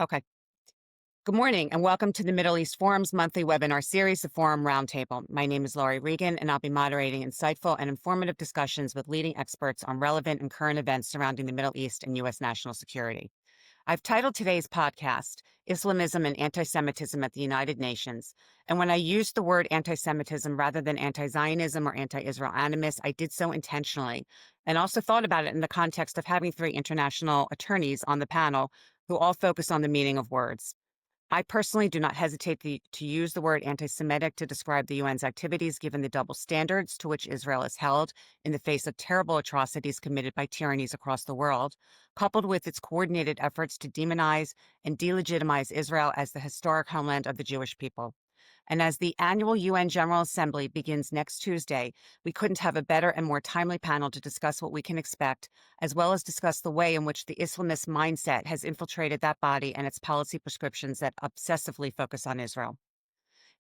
Okay. Good morning and welcome to the Middle East Forum's monthly webinar series, the Forum Roundtable. My name is Lauri Regan, and I'll be moderating insightful and informative discussions with leading experts on relevant and current events surrounding the Middle East and U.S. national security. I've titled today's podcast, Islamism and Antisemitism at the United Nations. And when I used the word antisemitism rather than anti-Zionism or anti-Israel animus, I did so intentionally, and also thought about it in the context of having three international attorneys on the panel who all focus on the meaning of words. I personally do not hesitate to use the word anti-Semitic to describe the UN's activities, given the double standards to which Israel is held in the face of terrible atrocities committed by tyrannies across the world, coupled with its coordinated efforts to demonize and delegitimize Israel as the historic homeland of the Jewish people. And as the annual UN General Assembly begins next Tuesday, we couldn't have a better and more timely panel to discuss what we can expect, as well as discuss the way in which the Islamist mindset has infiltrated that body and its policy prescriptions that obsessively focus on Israel.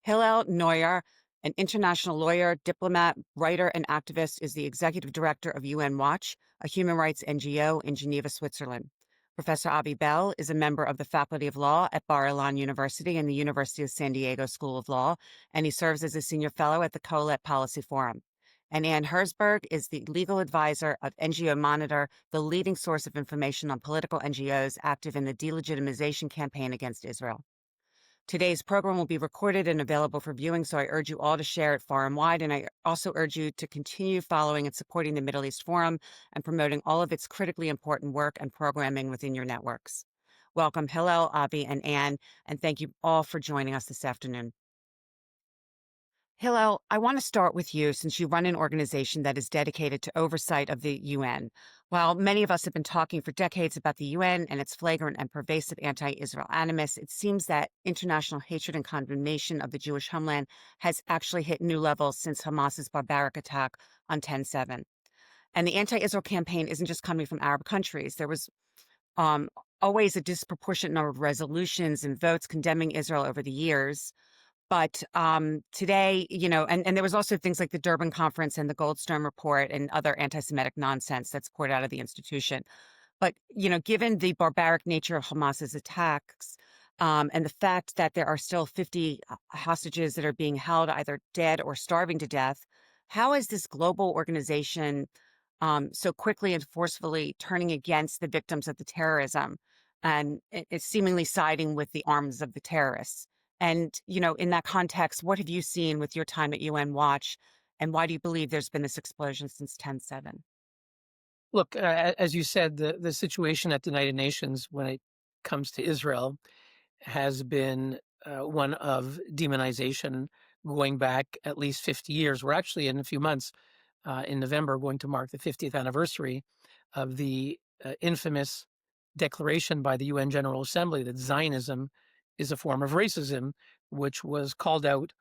Hillel Neuer, an international lawyer, diplomat, writer, and activist, is the executive director of UN Watch, a human rights NGO in Geneva, Switzerland. Professor Avi Bell is a member of the Faculty of Law at Bar-Ilan University and the University of San Diego School of Law, and he serves as a senior fellow at the Colet Policy Forum. And Ann Herzberg is the legal advisor of NGO Monitor, the leading source of information on political NGOs active in the delegitimization campaign against Israel. Today's program will be recorded and available for viewing, so I urge you all to share it far and wide, and I also urge you to continue following and supporting the Middle East Forum and promoting all of its critically important work and programming within your networks. Welcome, Hillel, Avi, and Anne, and thank you all for joining us this afternoon. Hillel, I want to start with you since you run an organization that is dedicated to oversight of the UN. While many of us have been talking for decades about the UN and its flagrant and pervasive anti-Israel animus, it seems that international hatred and condemnation of the Jewish homeland has actually hit new levels since Hamas's barbaric attack on 10/7. And the anti-Israel campaign isn't just coming from Arab countries. There was um, always a disproportionate number of resolutions and votes condemning Israel over the years. But today, and there was also things like the Durban Conference and the Goldstone Report and other anti-Semitic nonsense that's poured out of the institution. But, given the barbaric nature of Hamas's attacks and the fact that there are still 50 hostages that are being held either dead or starving to death, how is this global organization so quickly and forcefully turning against the victims of the terrorism and it's seemingly siding with the arms of the terrorists? And, in that context, what have you seen with your time at UN Watch? And why do you believe there's been this explosion since 10/7? Look, as you said, the situation at the United Nations when it comes to Israel has been one of demonization going back at least 50 years. We're actually in a few months, in November, going to mark the 50th anniversary of the infamous declaration by the UN General Assembly that Zionism is a form of racism, which was called out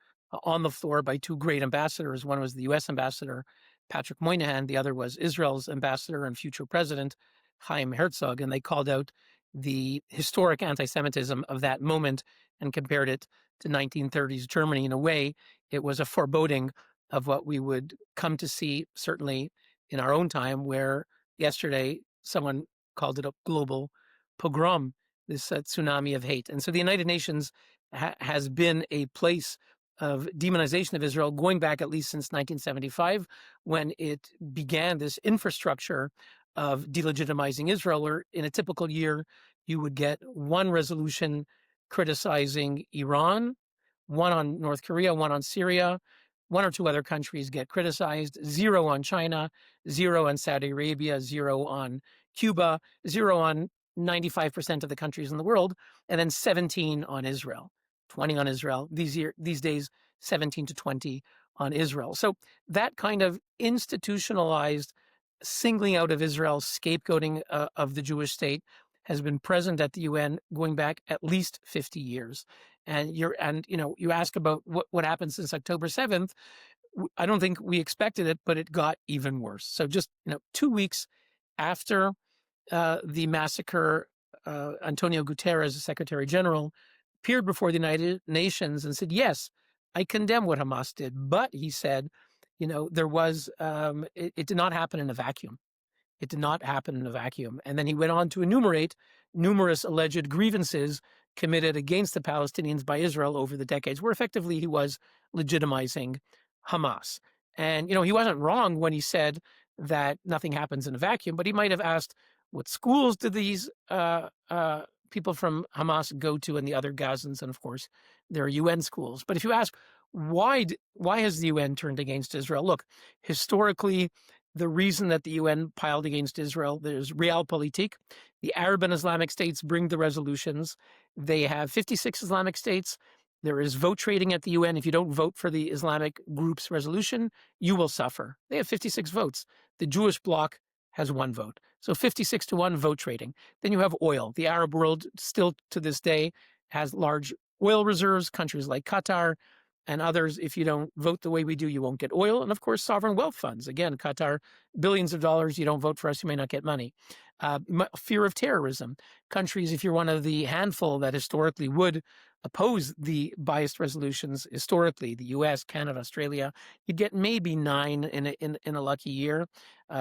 on the floor by two great ambassadors. One was the U.S. ambassador, Patrick Moynihan. The other was Israel's ambassador and future president, Chaim Herzog. And they called out the historic anti-Semitism of that moment and compared it to 1930s Germany. In a way, it was a foreboding of what we would come to see, certainly in our own time, where yesterday someone called it a global pogrom, this tsunami of hate. And so the United Nations has been a place of demonization of Israel going back at least since 1975, when it began this infrastructure of delegitimizing Israel, where in a typical year, you would get one resolution criticizing Iran, one on North Korea, one on Syria, one or two other countries get criticized, zero on China, zero on Saudi Arabia, zero on Cuba, zero on 95% of the countries in the world, and then 17 on Israel, 20 on Israel. These days, 17 to 20 on Israel. So that kind of institutionalized singling out of Israel, scapegoating of the Jewish state has been present at the UN going back at least 50 years. And you ask about what happened since October 7th. I don't think we expected it, but it got even worse. So just 2 weeks after the massacre, Antonio Guterres, the Secretary General, appeared before the United Nations and said, yes, I condemn what Hamas did. But he said, there was, it did not happen in a vacuum. It did not happen in a vacuum. And then he went on to enumerate numerous alleged grievances committed against the Palestinians by Israel over the decades, where effectively he was legitimizing Hamas. And, he wasn't wrong when he said that nothing happens in a vacuum, but he might have asked, what schools did these people from Hamas go to, and the other Gazans? And of course, there are UN schools. But if you ask, why has the UN turned against Israel? Look, historically, the reason that the UN piled against Israel, there's realpolitik. The Arab and Islamic states bring the resolutions. They have 56 Islamic states. There is vote trading at the UN. If you don't vote for the Islamic group's resolution, you will suffer. They have 56 votes. The Jewish bloc has 1 vote. So 56-1 vote trading. Then you have oil. The Arab world still to this day has large oil reserves. Countries like Qatar and others, if you don't vote the way we do, you won't get oil. And of course, sovereign wealth funds. Again, Qatar, billions of dollars. You don't vote for us, you may not get money. Fear of terrorism. Countries, if you're one of the handful that historically would oppose the biased resolutions, historically, the US, Canada, Australia, you'd get maybe 9 in a lucky year,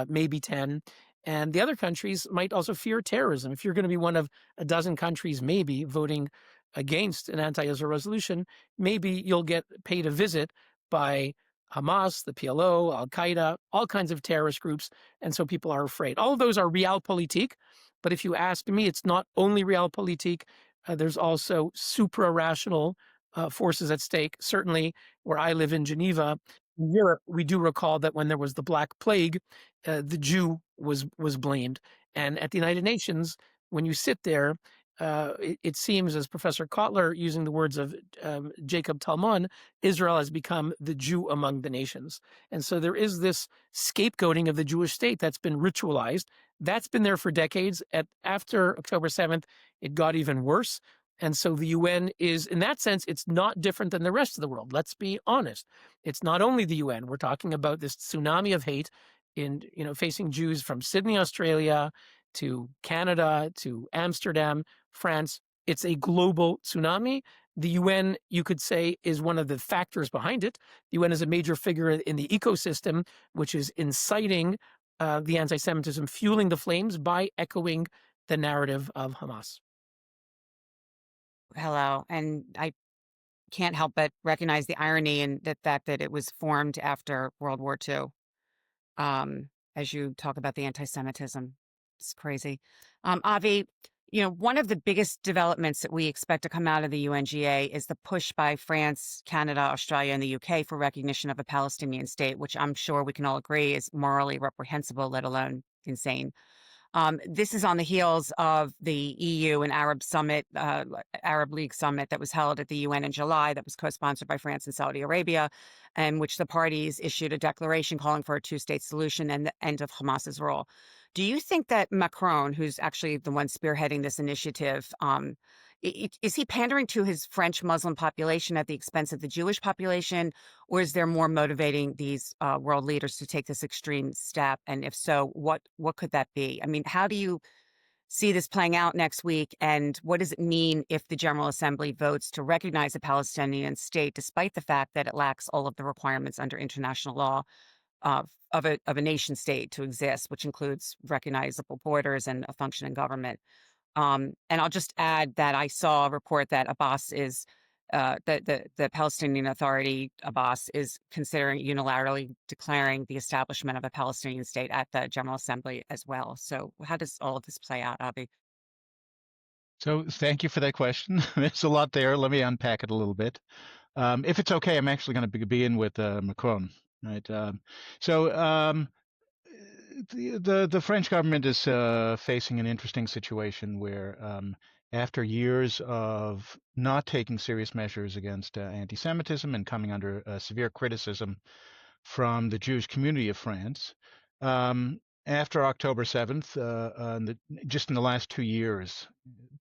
maybe 10. And the other countries might also fear terrorism. If you're going to be one of a dozen countries maybe voting against an anti-Israel resolution, maybe you'll get paid a visit by Hamas, the PLO, Al-Qaeda, all kinds of terrorist groups, and so people are afraid. All of those are realpolitik, but if you ask me, it's not only realpolitik. There's also supra-rational forces at stake. Certainly, where I live in Geneva, in Europe, we do recall that when there was the Black Plague, the Jew was blamed. And at the United Nations, when you sit there, it seems, as Professor Kotler, using the words of Jacob Talmon, Israel has become the Jew among the nations. And so there is this scapegoating of the Jewish state that's been ritualized. That's been there for decades. After October 7th, it got even worse. And so the UN is, in that sense, it's not different than the rest of the world. Let's be honest. It's not only the UN. We're talking about this tsunami of hate facing Jews from Sydney, Australia, to Canada, to Amsterdam, France. It's a global tsunami. The UN, you could say, is one of the factors behind it. The UN is a major figure in the ecosystem, which is inciting the anti-Semitism, fueling the flames by echoing the narrative of Hamas. Hello. And I can't help but recognize the irony in the fact that it was formed after World War II. As you talk about the anti-Semitism, it's crazy. Avi, one of the biggest developments that we expect to come out of the UNGA is the push by France, Canada, Australia, and the UK for recognition of a Palestinian state, which I'm sure we can all agree is morally reprehensible, let alone insane. This is on the heels of the EU and Arab Summit, Arab League Summit that was held at the UN in July, that was co-sponsored by France and Saudi Arabia, and which the parties issued a declaration calling for a 2-state solution and the end of Hamas's rule. Do you think that Macron, who's actually the one spearheading this initiative, is he pandering to his French Muslim population at the expense of the Jewish population, or is there more motivating these world leaders to take this extreme step? And if so, what could that be? I mean, how do you see this playing out next week? And what does it mean if the General Assembly votes to recognize a Palestinian state, despite the fact that it lacks all of the requirements under international law of a nation state to exist, which includes recognizable borders and a functioning government? And I'll just add that I saw a report that Abbas is, the Palestinian Authority, Abbas, is considering unilaterally declaring the establishment of a Palestinian state at the General Assembly as well. So how does all of this play out, Avi? So thank you for that question. There's a lot there. Let me unpack it a little bit. If it's okay, I'm actually going to begin with Macron. Right. The French government is facing an interesting situation where, after years of not taking serious measures against anti-Semitism and coming under severe criticism from the Jewish community of France, after October 7th, just in the last 2 years,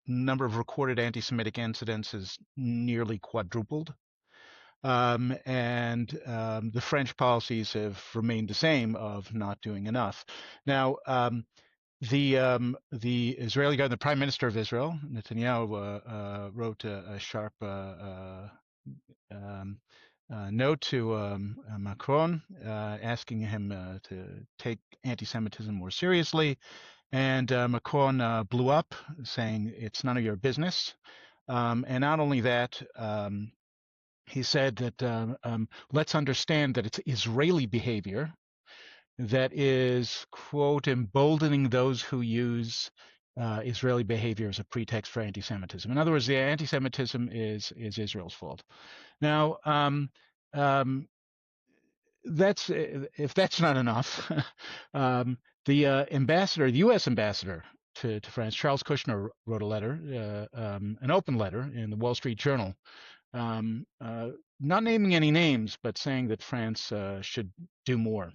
number of recorded anti-Semitic incidents has nearly quadrupled. The French policies have remained the same of not doing enough. Now, the Israeli government, the Prime Minister of Israel, Netanyahu, wrote a sharp note to Macron, asking him to take anti-Semitism more seriously And Macron blew up, saying it's none of your business. And not only that, he said that let's understand that it's Israeli behavior that is, quote, emboldening those who use Israeli behavior as a pretext for anti-Semitism. In other words, the anti-Semitism is Israel's fault. Now, that's if that's not enough, the ambassador, the U.S. ambassador to France, Charles Kushner, wrote a letter, an open letter in the Wall Street Journal, not naming any names, but saying that France should do more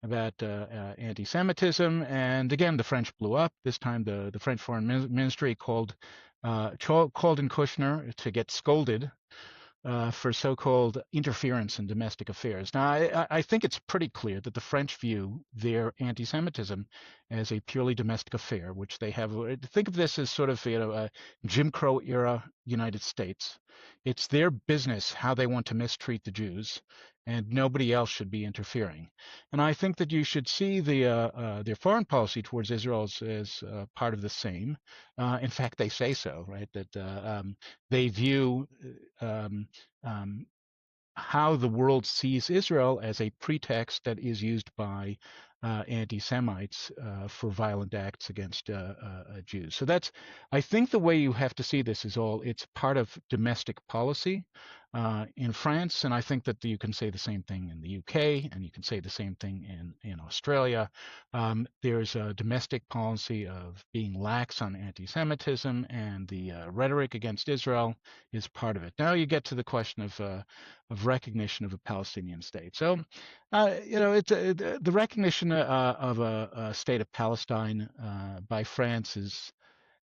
about anti-Semitism. And again, the French blew up. This time, the French Foreign Ministry called in Kushner to get scolded for so-called interference in domestic affairs. Now, I think it's pretty clear that the French view their anti-Semitism as a purely domestic affair, which they have. Think of this as sort of a Jim Crow era United States. It's their business how they want to mistreat the Jews, and nobody else should be interfering. And I think that you should see their foreign policy towards Israel as part of the same. In fact, they say so, right? That they view how the world sees Israel as a pretext that is used by anti-Semites for violent acts against Jews. So that's, I think the way you have to see this is it's part of domestic policy in France, and I think that you can say the same thing in the UK, and you can say the same thing in Australia. There's a domestic policy of being lax on anti-Semitism, and the rhetoric against Israel is part of it. Now you get to the question of recognition of a Palestinian state. So, it's the recognition of a state of Palestine by France is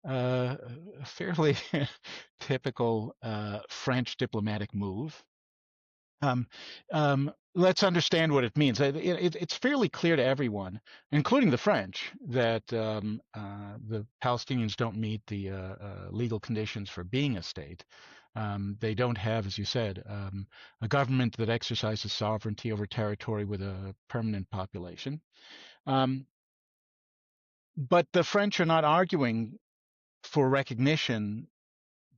a fairly typical French diplomatic move. Let's understand what it means. It's fairly clear to everyone, including the French, that the Palestinians don't meet the legal conditions for being a state. They don't have, as you said, a government that exercises sovereignty over territory with a permanent population. But the French are not arguing for recognition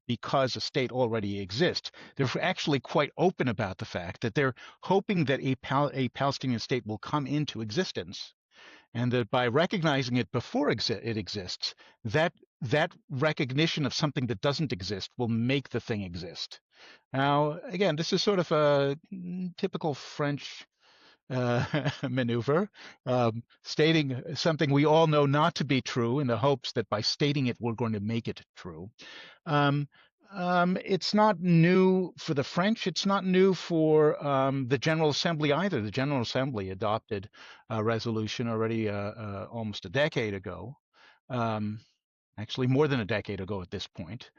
because a state already exists. They're actually quite open about the fact that they're hoping that a Palestinian state will come into existence, and that by recognizing it before it exists, that recognition of something that doesn't exist will make the thing exist. Now, again, this is sort of a typical French maneuver, stating something we all know not to be true in the hopes that by stating it, we're going to make it true. It's not new for the French. It's not new for the General Assembly either. The General Assembly adopted a resolution already almost a decade ago, actually more than a decade ago at this point,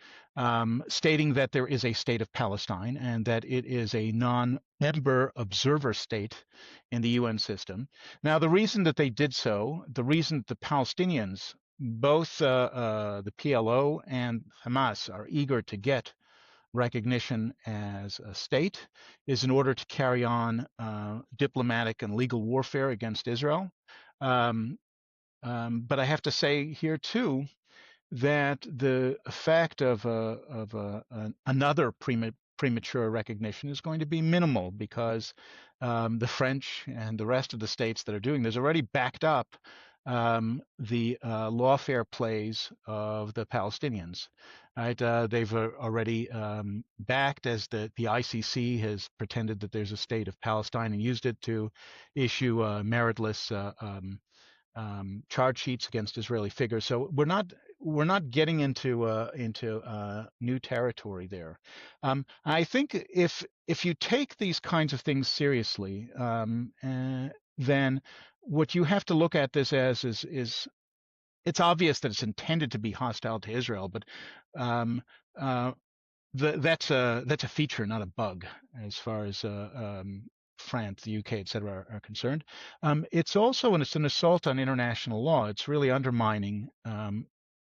stating that there is a state of Palestine and that it is a non-member observer state in the UN system. Now, the reason that they did so, the reason that the Palestinians, both the PLO and Hamas, are eager to get recognition as a state is in order to carry on diplomatic and legal warfare against Israel. But I have to say here too that the effect of another premature recognition is going to be minimal, because the French and the rest of the states that are doing this already backed up the lawfare plays of the Palestinians. Right? They've already backed, as the ICC has pretended that there's a state of Palestine and used it to issue meritless charge sheets against Israeli figures. So we're not getting into new territory there. I think if you take these kinds of things seriously, then what you have to look at this as is it's obvious that it's intended to be hostile to Israel, but that's a feature, not a bug, as far as France, the UK, et cetera, are concerned. It's an assault on international law. It's really undermining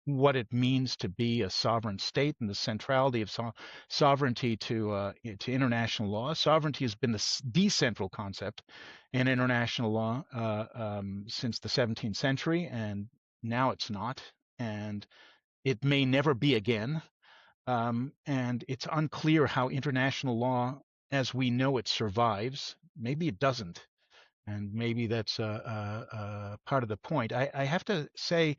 what it means to be a sovereign state and the centrality of sovereignty to international law. Sovereignty has been the central concept in international law since the 17th century, and Now it's not, and it may never be again. And it's unclear how international law, as we know it, survives. Maybe it doesn't, and maybe that's part of the point. I have to say,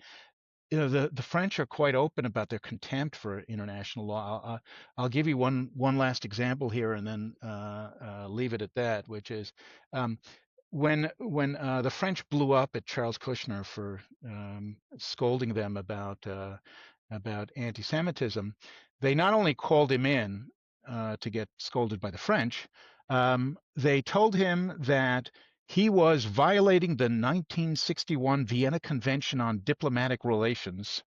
the French are quite open about their contempt for international law. I'll give you one last example here, and then leave it at that, which is um, when the French blew up at Charles Kushner for scolding them about anti-Semitism, they not only called him in to get scolded by the French, they told him that he was violating the 1961 Vienna Convention on Diplomatic Relations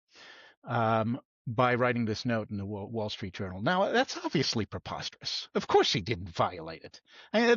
by writing this note in the Wall Street Journal. Now, that's obviously preposterous. Of course he didn't violate it.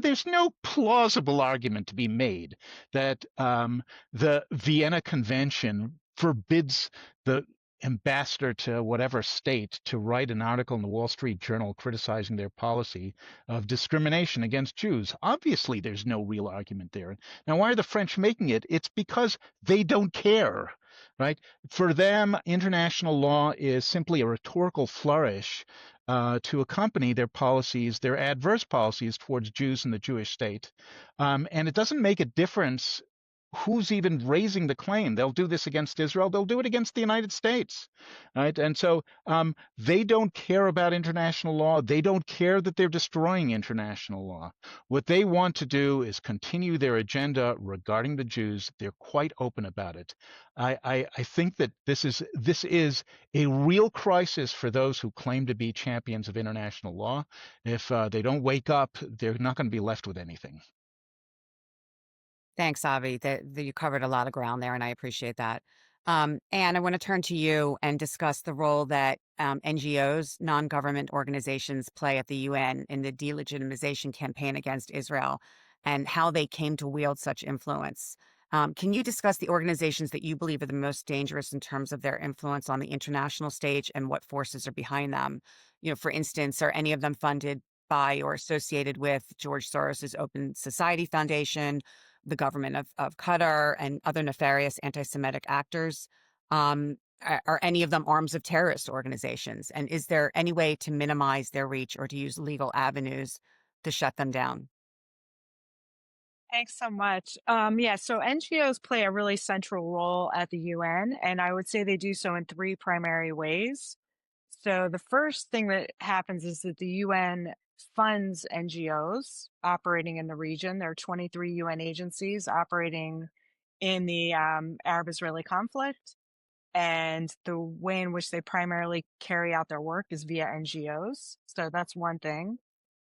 There's no plausible argument to be made that the Vienna Convention forbids the ambassador to whatever state to write an article in the Wall Street Journal criticizing their policy of discrimination against Jews. Obviously, there's no real argument there. Now, why are the French making it? It's because they don't care, right? For them, international law is simply a rhetorical flourish to accompany their policies, their adverse policies towards Jews and the Jewish state. And it doesn't make a difference who's even raising the claim. They'll do this against Israel. They'll do it against the United States, right? And so they don't care about international law. They don't care that they're destroying international law. What they want to do is continue their agenda regarding the Jews. They're quite open about it. I think that this is a real crisis for those who claim to be champions of international law. If they don't wake up, they're not going to be left with anything. Thanks, Avi. That you covered a lot of ground there, and I appreciate that. Anne, I want to turn to you and discuss the role that NGOs, non-government organizations, play at the UN in the delegitimization campaign against Israel and how they came to wield such influence. Can you discuss the organizations that you believe are the most dangerous in terms of their influence on the international stage and what forces are behind them? For instance, are any of them funded by or associated with George Soros's Open Society Foundation, the government of Qatar, and other nefarious anti-Semitic actors? Are any of them arms of terrorist organizations? And is there any way to minimize their reach or to use legal avenues to shut them down? Thanks so much. Yeah, so NGOs play a really central role at the UN, and I would say they do so in three primary ways. So the first thing that happens is that the UN funds NGOs operating in the region. There are 23 UN agencies operating in the Arab-Israeli conflict, and the way in which they primarily carry out their work is via NGOs. So that's one thing.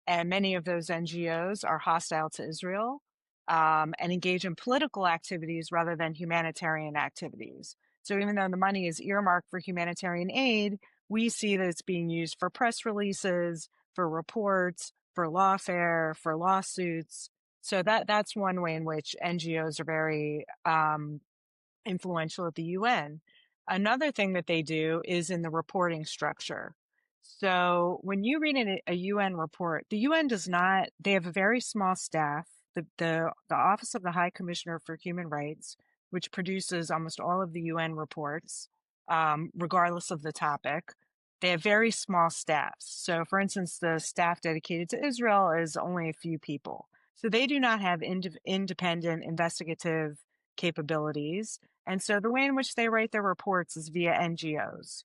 And many of those NGOs are hostile to Israel and engage in political activities rather than humanitarian activities. So even though the money is earmarked for humanitarian aid, we see that it's being used for press releases, for reports, for lawfare, for lawsuits. So that's one way in which NGOs are very influential at the UN. Another thing that they do is in the reporting structure. So when you read a UN report, the UN does not, they have a very small staff. The Office of the High Commissioner for Human Rights, which produces almost all of the UN reports, regardless of the topic, they have very small staffs. So for instance, the staff dedicated to Israel is only a few people. So they do not have independent investigative capabilities. And so the way in which they write their reports is via NGOs.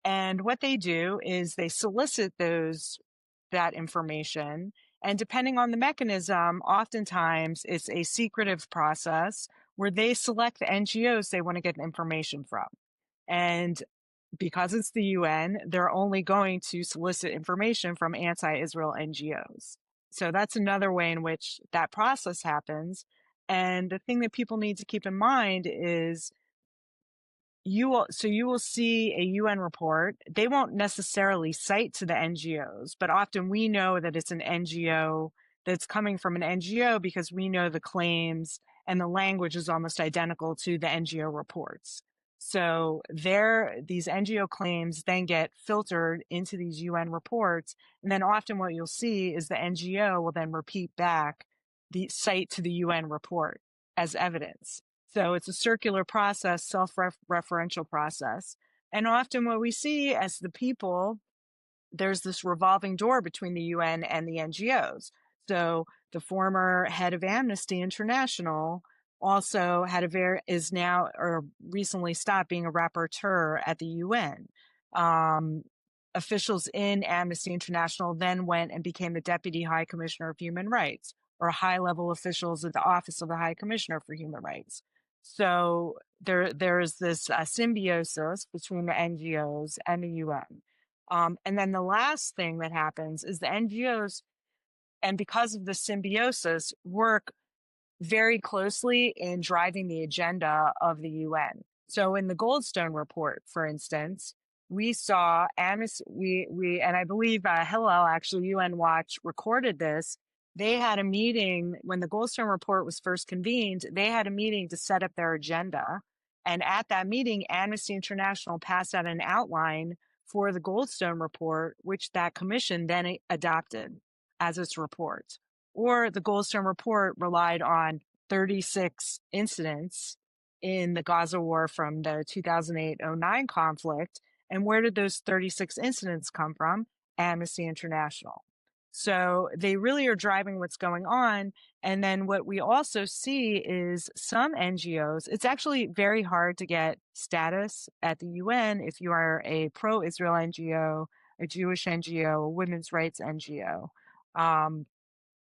And what they do is they solicit that information. And depending on the mechanism, oftentimes it's a secretive process where they select the NGOs they want to get information from. And because it's the UN, they're only going to solicit information from anti-Israel NGOs. So that's another way in which that process happens. And the thing that people need to keep in mind is you will see a UN report. They won't necessarily cite to the NGOs, but often we know that it's an NGO that's coming from an NGO because we know the claims and the language is almost identical to the NGO reports. So these NGO claims then get filtered into these UN reports. And then often what you'll see is the NGO will then repeat back the cite to the UN report as evidence. So it's a circular process, self-referential process. And often what we see as the people, there's this revolving door between the UN and the NGOs. So the former head of Amnesty International also is now or recently stopped being a rapporteur at the UN. Officials in Amnesty International then went and became the Deputy High Commissioner of Human Rights, or high-level officials at the Office of the High Commissioner for Human Rights. So there's this symbiosis between the NGOs and the UN. And then the last thing that happens is the NGOs, and because of the symbiosis, work very closely in driving the agenda of the UN. So in the Goldstone report, for instance, we saw Amnesty, and I believe Hillel, actually, UN Watch recorded this. They had a meeting when the Goldstone report was first convened. They had a meeting to set up their agenda. And at that meeting, Amnesty International passed out an outline for the Goldstone report, which that commission then adopted as its report. Or the Goldstone report relied on 36 incidents in the Gaza war from the 2008-09 conflict. And where did those 36 incidents come from? Amnesty International. So they really are driving what's going on. And then what we also see is some NGOs, it's actually very hard to get status at the UN if you are a pro-Israel NGO, a Jewish NGO, a women's rights NGO.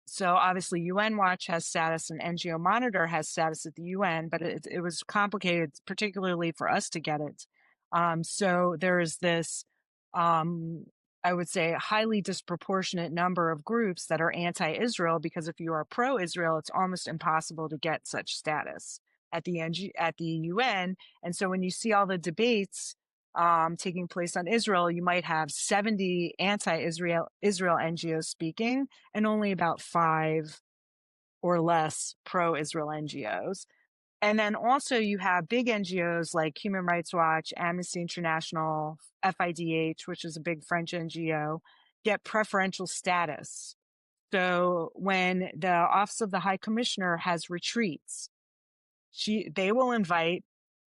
So obviously UN Watch has status and NGO Monitor has status at the UN, but it was complicated, particularly for us to get it. So there is this, I would say, highly disproportionate number of groups that are anti-Israel, because if you are pro-Israel, it's almost impossible to get such status at the UN. And so when you see all the debates taking place on Israel, you might have 70 anti-Israel NGOs speaking and only about 5 or less pro-Israel NGOs. And then also you have big NGOs like Human Rights Watch, Amnesty International, FIDH, which is a big French NGO, get preferential status. So when the Office of the High Commissioner has retreats, they will invite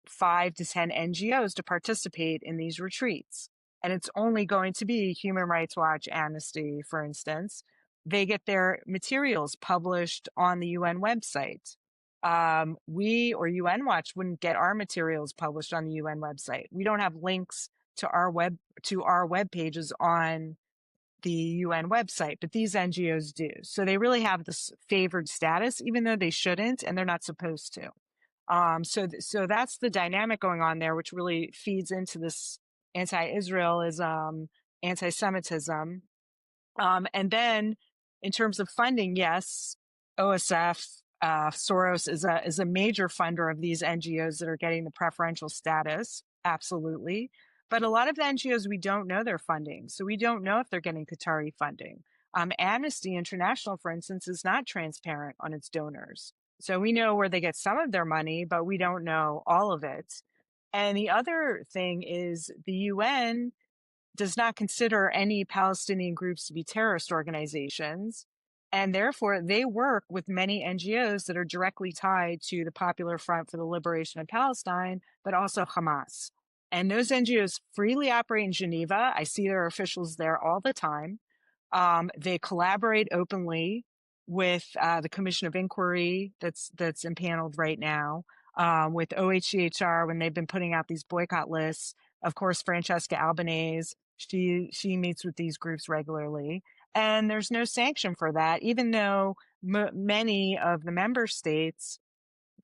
5 to 10 NGOs to participate in these retreats. And it's only going to be Human Rights Watch, Amnesty, for instance. They get their materials published on the UN website. We or UN Watch wouldn't get our materials published on the UN website. We don't have links to our web pages on the UN website, but these NGOs do. So they really have this favored status, even though they shouldn't, and they're not supposed to. So that's the dynamic going on there, which really feeds into this anti-Israelism, anti-Semitism. And then in terms of funding, yes, OSF, Soros is a major funder of these NGOs that are getting the preferential status. Absolutely. But a lot of the NGOs, we don't know their funding. So we don't know if they're getting Qatari funding. Amnesty International, for instance, is not transparent on its donors. So we know where they get some of their money, but we don't know all of it. And the other thing is the UN does not consider any Palestinian groups to be terrorist organizations. And therefore, they work with many NGOs that are directly tied to the Popular Front for the Liberation of Palestine, but also Hamas. And those NGOs freely operate in Geneva. I see their officials there all the time. They collaborate openly with the Commission of Inquiry that's impaneled right now, with OHCHR when they've been putting out these boycott lists. Of course, Francesca Albanese, she meets with these groups regularly. And there's no sanction for that, even though many of the member states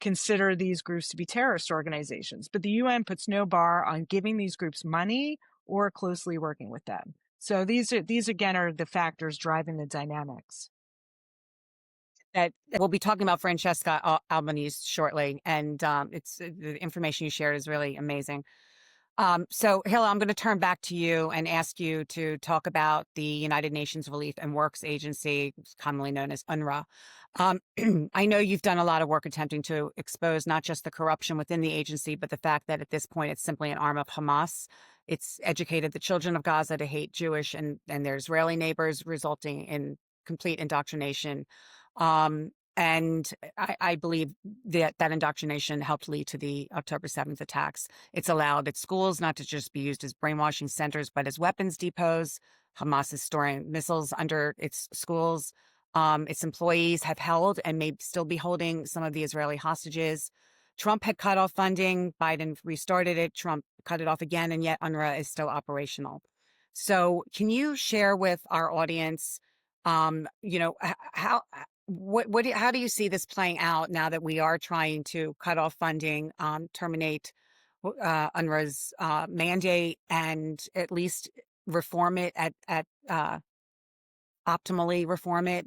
consider these groups to be terrorist organizations. But the UN puts no bar on giving these groups money or closely working with them. So these again are the factors driving the dynamics. That we'll be talking about Francesca Albanese shortly, and it's the information you shared is really amazing. So Hillel, I'm going to turn back to you and ask you to talk about the United Nations Relief and Works Agency, commonly known as UNRWA. I know you've done a lot of work attempting to expose not just the corruption within the agency, but the fact that at this point it's simply an arm of Hamas. It's educated the children of Gaza to hate Jewish and their Israeli neighbors, resulting in complete indoctrination. And I believe that indoctrination helped lead to the October 7th attacks. It's allowed its schools not to just be used as brainwashing centers, but as weapons depots. Hamas is storing missiles under its schools. Its employees have held and may still be holding some of the Israeli hostages. Trump had cut off funding. Biden restarted it. Trump cut it off again, and yet UNRWA is still operational. So can you share with our audience, how how do you see this playing out now that we are trying to cut off funding, terminate UNRWA's mandate, and at least reform it at optimally reform it?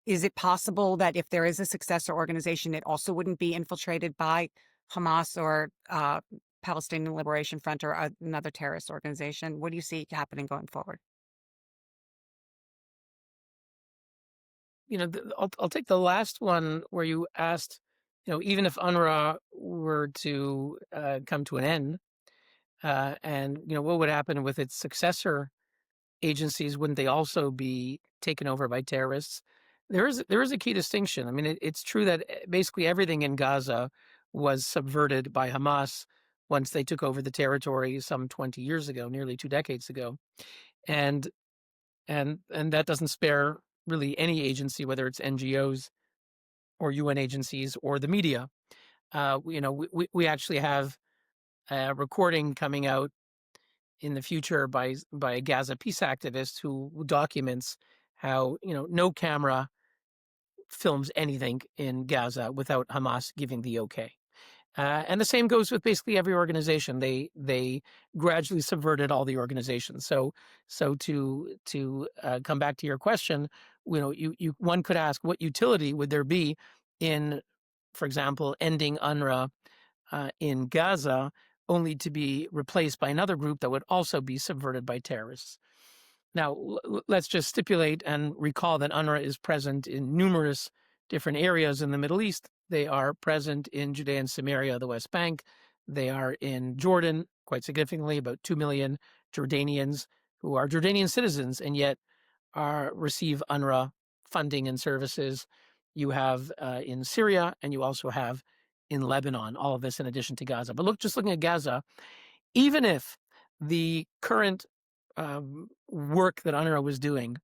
Is it possible that if there is a successor organization, it also wouldn't be infiltrated by Hamas or Palestinian Liberation Front or another terrorist organization? What do you see happening going forward? I'll take the last one where you asked, even if UNRWA were to come to an end, and what would happen with its successor agencies? Wouldn't they also be taken over by terrorists? There is a key distinction. I mean, it's true that basically everything in Gaza was subverted by Hamas once they took over the territory some 20 years ago, nearly 2 decades ago, and that doesn't spare really any agency, whether it's NGOs or UN agencies or the media. We actually have a recording coming out in the future by a Gaza peace activist who documents how no camera films anything in Gaza without Hamas giving the okay. And the same goes with basically every organization. They gradually subverted all the organizations. So to come back to your question, one could ask, what utility would there be in, for example, ending UNRWA in Gaza, only to be replaced by another group that would also be subverted by terrorists? Now, let's just stipulate and recall that UNRWA is present in numerous different areas in the Middle East. They are present in Judea and Samaria, the West Bank. They are in Jordan, quite significantly, about 2 million Jordanians who are Jordanian citizens and yet receive UNRWA funding and services. You have in Syria, and you also have in Lebanon, all of this in addition to Gaza. But just looking at Gaza, even if the current work that UNRWA was doing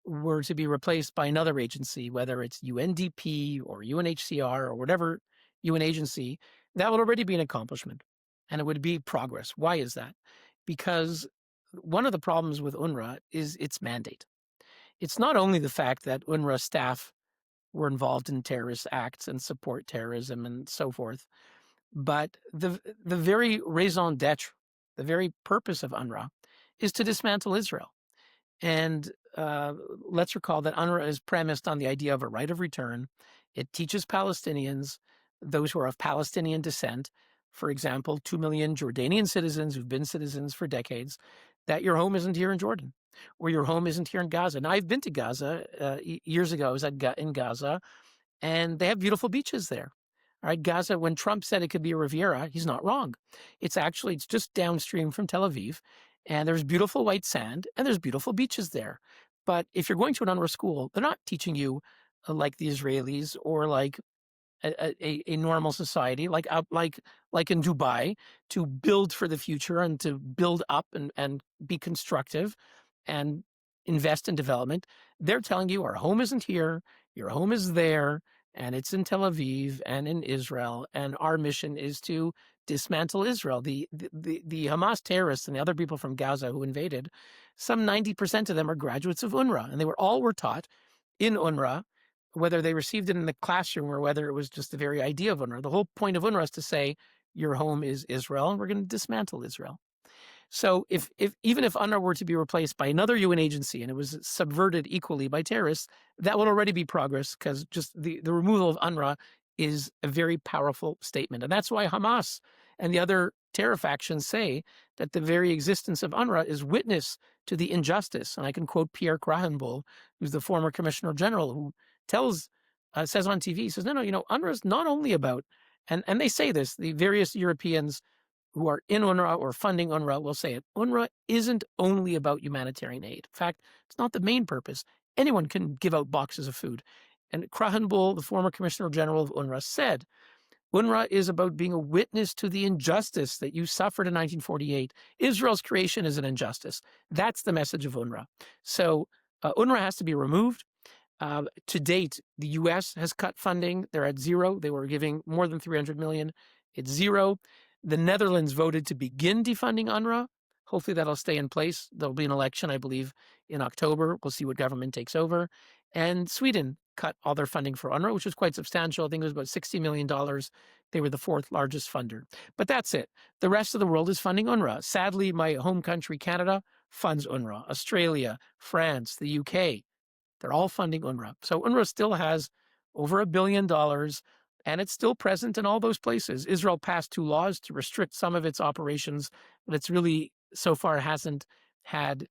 were to be replaced by another agency, whether it's UNDP or UNHCR or whatever UN agency, that would already be an accomplishment and it would be progress. Why is that? Because one of the problems with UNRWA is its mandate. It's not only the fact that UNRWA staff were involved in terrorist acts and support terrorism and so forth, but the very raison d'etre, the very purpose of UNRWA is to dismantle Israel. And let's recall that UNRWA is premised on the idea of a right of return. It teaches Palestinians, those who are of Palestinian descent, for example, 2 million Jordanian citizens who've been citizens for decades, that your home isn't here in Jordan or your home isn't here in Gaza. Now, I've been to Gaza years ago. I was in Gaza, and they have beautiful beaches there. All right, Gaza, when Trump said it could be a Riviera, he's not wrong. It's just downstream from Tel Aviv, and there's beautiful white sand, and there's beautiful beaches there. But if you're going to an UNRWA school, they're not teaching you like the Israelis or like a normal society, like in Dubai, to build for the future and to build up and be constructive and invest in development. They're telling you our home isn't here, your home is there, and it's in Tel Aviv and in Israel, and our mission is to dismantle Israel. The Hamas terrorists and the other people from Gaza who invaded, some 90% of them are graduates of UNRWA, and they all were taught in UNRWA, whether they received it in the classroom or whether it was just the very idea of UNRWA. The whole point of UNRWA is to say, your home is Israel, and we're going to dismantle Israel. So even if UNRWA were to be replaced by another UN agency and it was subverted equally by terrorists, that would already be progress, because just the removal of UNRWA is a very powerful statement. And that's why Hamas and the other terror factions say that the very existence of UNRWA is witness to the injustice. And I can quote Pierre Krahenbuhl, who's the former Commissioner General, who says on TV, he says, no, UNRWA is not only about, and they say this, the various Europeans who are in UNRWA or funding UNRWA will say it. UNRWA isn't only about humanitarian aid. In fact, it's not the main purpose. Anyone can give out boxes of food. And Krahenbuhl, the former Commissioner General of UNRWA, said, UNRWA is about being a witness to the injustice that you suffered in 1948. Israel's creation is an injustice. That's the message of UNRWA. So UNRWA has to be removed. To date, the U.S. has cut funding. They're at zero. They were giving more than $300 million. It's zero. The Netherlands voted to begin defunding UNRWA. Hopefully that'll stay in place. There'll be an election, I believe, in October. We'll see what government takes over. And Sweden cut all their funding for UNRWA, which was quite substantial. I think it was about $60 million. They were the fourth largest funder. But that's it. The rest of the world is funding UNRWA. Sadly, my home country, Canada, funds UNRWA. Australia, France, the UK, they're all funding UNRWA. So UNRWA still has over $1 billion, and it's still present in all those places. Israel passed 2 laws to restrict some of its operations, but it's really, so far, hasn't had,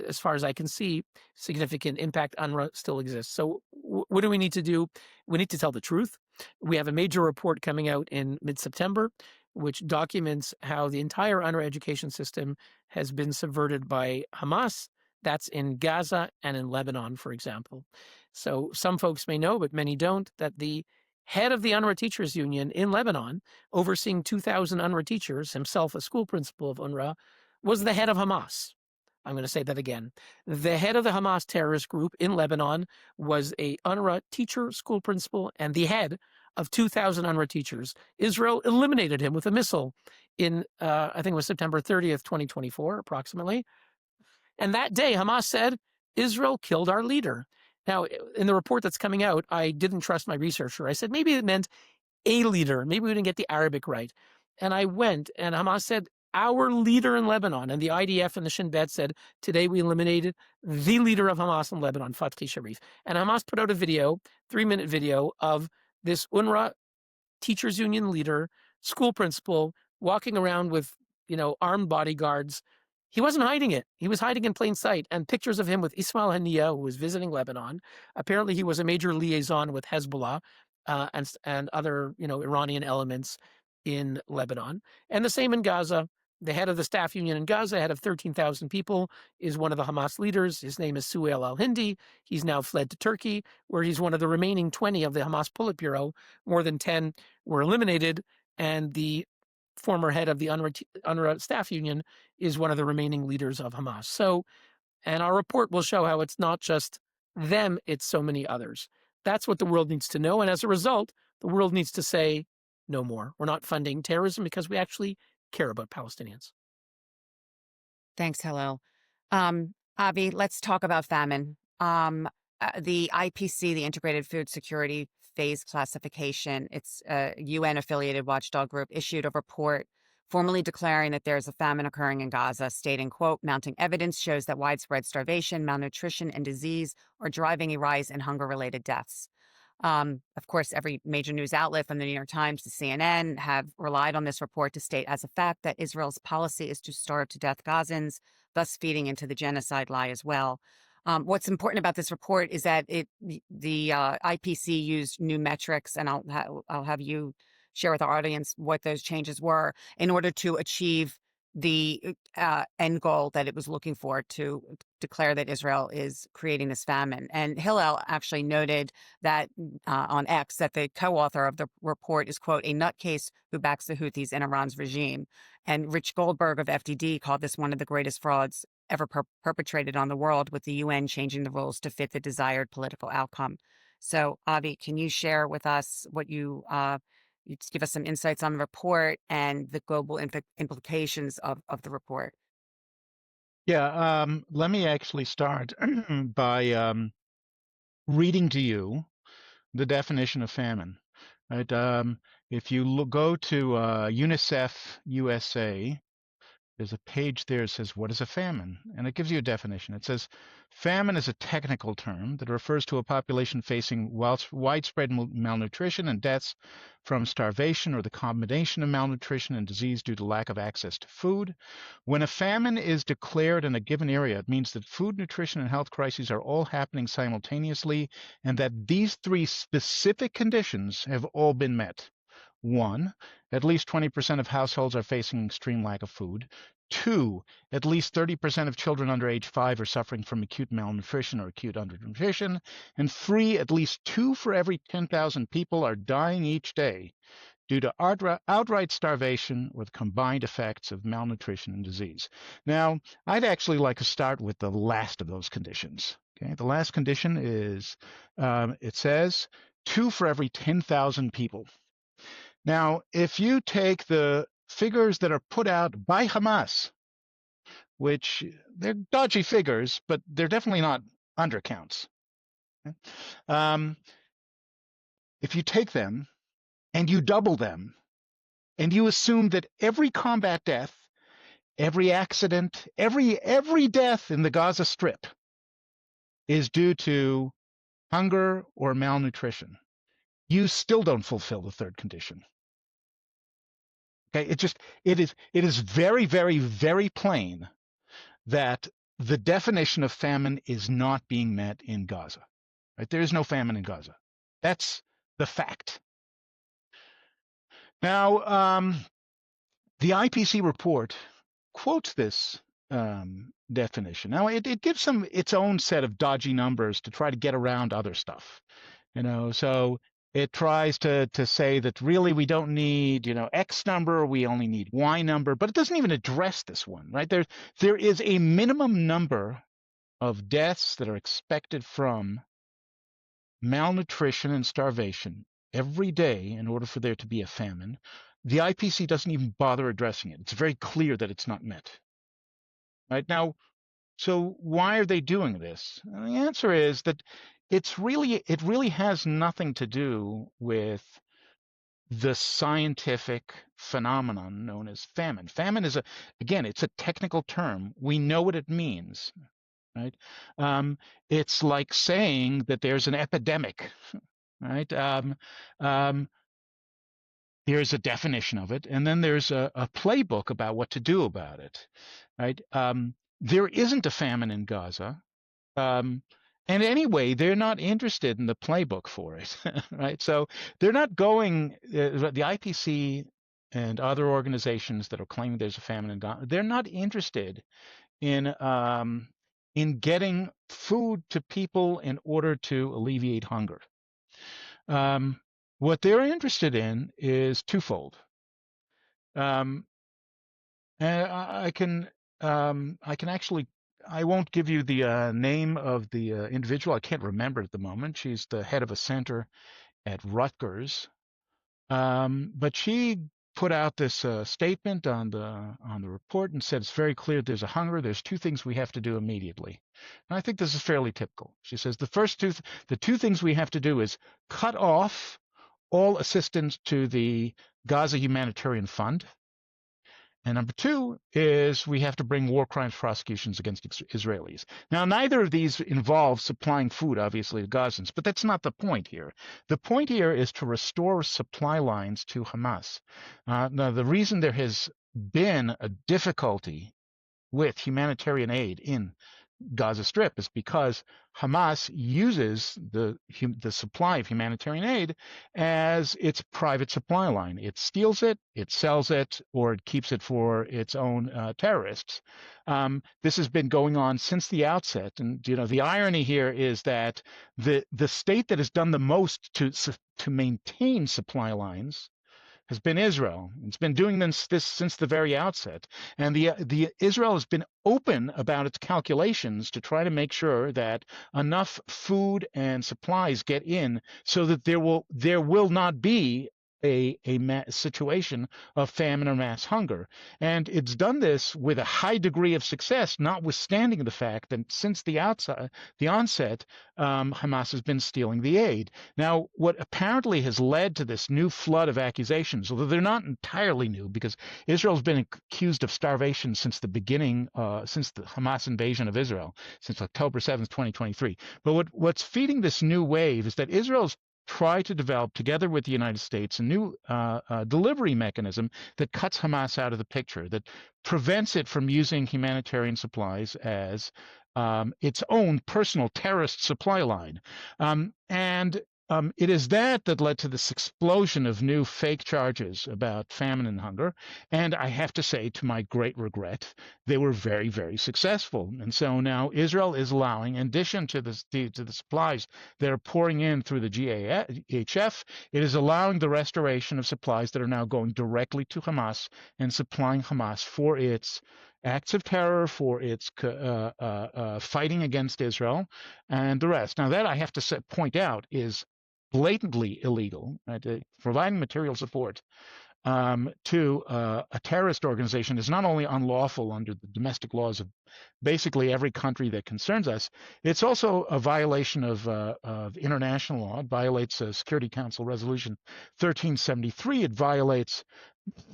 as far as I can see, significant impact. UNRWA still exists. So what do we need to do? We need to tell the truth. We have a major report coming out in mid-September, which documents how the entire UNRWA education system has been subverted by Hamas. That's in Gaza and in Lebanon, for example. So some folks may know, but many don't, that the head of the UNRWA Teachers Union in Lebanon, overseeing 2,000 UNRWA teachers, himself a school principal of UNRWA, was the head of Hamas. I'm going to say that again. The head of the Hamas terrorist group in Lebanon was a UNRWA teacher, school principal, and the head of 2,000 UNRWA teachers. Israel eliminated him with a missile in, I think it was September 30th, 2024, approximately. And that day, Hamas said, Israel killed our leader. Now, in the report that's coming out, I didn't trust my researcher. I said, maybe it meant a leader. Maybe we didn't get the Arabic right. And I went, and Hamas said, our leader in Lebanon. And the IDF and the Shin Bet said, today we eliminated the leader of Hamas in Lebanon, Fathi Sharif. And Hamas put out a video, 3-minute video, of this UNRWA teachers union leader, school principal, walking around with, armed bodyguards. He wasn't hiding it. He was hiding in plain sight. And pictures of him with Ismail Haniyeh, who was visiting Lebanon. Apparently, he was a major liaison with Hezbollah and other, Iranian elements in Lebanon. And the same in Gaza. The head of the staff union in Gaza, head of 13,000 people, is one of the Hamas leaders. His name is Suhail al-Hindi. He's now fled to Turkey, where he's one of the remaining 20 of the Hamas Politburo. More than 10 were eliminated, and the former head of the UNRWA staff union is one of the remaining leaders of Hamas. So, and our report will show how it's not just them, it's so many others. That's what the world needs to know. And as a result, the world needs to say, no more. We're not funding terrorism because we actually care about Palestinians. Thanks, Hillel. Avi, let's talk about famine. The IPC, the Integrated Food Security Phase Classification, it's a UN-affiliated watchdog group, issued a report formally declaring that there's a famine occurring in Gaza, stating, quote, mounting evidence shows that widespread starvation, malnutrition, and disease are driving a rise in hunger-related deaths. Of course, every major news outlet from the New York Times to CNN have relied on this report to state as a fact that Israel's policy is to starve to death Gazans, thus feeding into the genocide lie as well. What's important about this report is that the IPC used new metrics, and I'll have you share with our audience what those changes were in order to achieve the end goal that it was looking for, to declare that Israel is creating this famine. And Hillel actually noted that on X that the co-author of the report is, quote, a nutcase who backs the Houthis in Iran's regime. And Rich Goldberg of FDD called this one of the greatest frauds ever perpetrated on the world, with the UN changing the rules to fit the desired political outcome. So, Avi, can you share with us what you just give us some insights on the report and the global implications of the report? Yeah, let me actually start by reading to you the definition of famine. Right? If you go to UNICEF USA, there's a page there that says, what is a famine? And it gives you a definition. It says, famine is a technical term that refers to a population facing widespread malnutrition and deaths from starvation or the combination of malnutrition and disease due to lack of access to food. When a famine is declared in a given area, it means that food, nutrition, and health crises are all happening simultaneously, and that these 3 specific conditions have all been met. 1, at least 20% of households are facing extreme lack of food. 2, at least 30% of children under age 5 are suffering from acute malnutrition or acute undernutrition. And 3, at least 2 for every 10,000 people are dying each day due to outright starvation or the combined effects of malnutrition and disease. Now, I'd actually like to start with the last of those conditions. Okay, the last condition is, it says, 2 for every 10,000 people. Now, if you take the figures that are put out by Hamas, which they're dodgy figures, but they're definitely not undercounts. Okay? If you take them and you double them, and you assume that every combat death, every accident, every death in the Gaza Strip is due to hunger or malnutrition, you still don't fulfill the third condition. Okay, it is very, very, very plain that the definition of famine is not being met in Gaza. Right? There is no famine in Gaza. That's the fact. Now, the IPC report quotes this definition. Now, it gives them its own set of dodgy numbers to try to get around other stuff. So it tries to say that really we don't need, X number, we only need Y number, but it doesn't even address this one, right? There is a minimum number of deaths that are expected from malnutrition and starvation every day in order for there to be a famine. The IPC doesn't even bother addressing it. It's very clear that it's not met. Right now, so why are they doing this? And the answer is that it really has nothing to do with the scientific phenomenon known as famine. Famine is it's a technical term. We know what it means, right? It's like saying that there's an epidemic, right? There's a definition of it, and then there's a playbook about what to do about it, right? There isn't a famine in Gaza. And anyway, they're not interested in the playbook for it, right? So they're not going, the IPC and other organizations that are claiming there's a famine in Gaza, they're not interested in getting food to people in order to alleviate hunger. What they're interested in is twofold. And I can actually, I won't give you the name of the individual. I can't remember at the moment. She's the head of a center at Rutgers, but she put out this statement on the report and said it's very clear there's a hunger. There's 2 things we have to do immediately, and I think this is fairly typical. She says the two things we have to do is cut off all assistance to the Gaza Humanitarian Fund. And number 2 is we have to bring war crimes prosecutions against Israelis. Now, neither of these involve supplying food, obviously, to Gazans, but that's not the point here. The point here is to restore supply lines to Hamas. Now, the reason there has been a difficulty with humanitarian aid in Gaza Strip is because Hamas uses the supply of humanitarian aid as its private supply line. It steals it, it sells it, or it keeps it for its own terrorists. This has been going on since the outset, and the irony here is that the state that has done the most to maintain supply lines has been Israel. It's been doing this since the very outset. And the Israel has been open about its calculations to try to make sure that enough food and supplies get in so that there will not be a situation of famine or mass hunger. And it's done this with a high degree of success, notwithstanding the fact that since the onset, Hamas has been stealing the aid. Now, what apparently has led to this new flood of accusations, although they're not entirely new, because Israel's been accused of starvation since the beginning, since the Hamas invasion of Israel, since October 7th, 2023. But what's feeding this new wave is that Israel's try to develop, together with the United States, a new delivery mechanism that cuts Hamas out of the picture, that prevents it from using humanitarian supplies as its own personal terrorist supply line. And It is that led to this explosion of new fake charges about famine and hunger. And I have to say, to my great regret, they were very, very successful. And so now Israel is allowing, in addition to the supplies that are pouring in through the GAHF, it is allowing the restoration of supplies that are now going directly to Hamas and supplying Hamas for its acts of terror, for its fighting against Israel, and the rest. Now, that I have to point out is blatantly illegal. Right? Providing material support to a terrorist organization is not only unlawful under the domestic laws of basically every country that concerns us, it's also a violation of international law. It violates Security Council Resolution 1373. It violates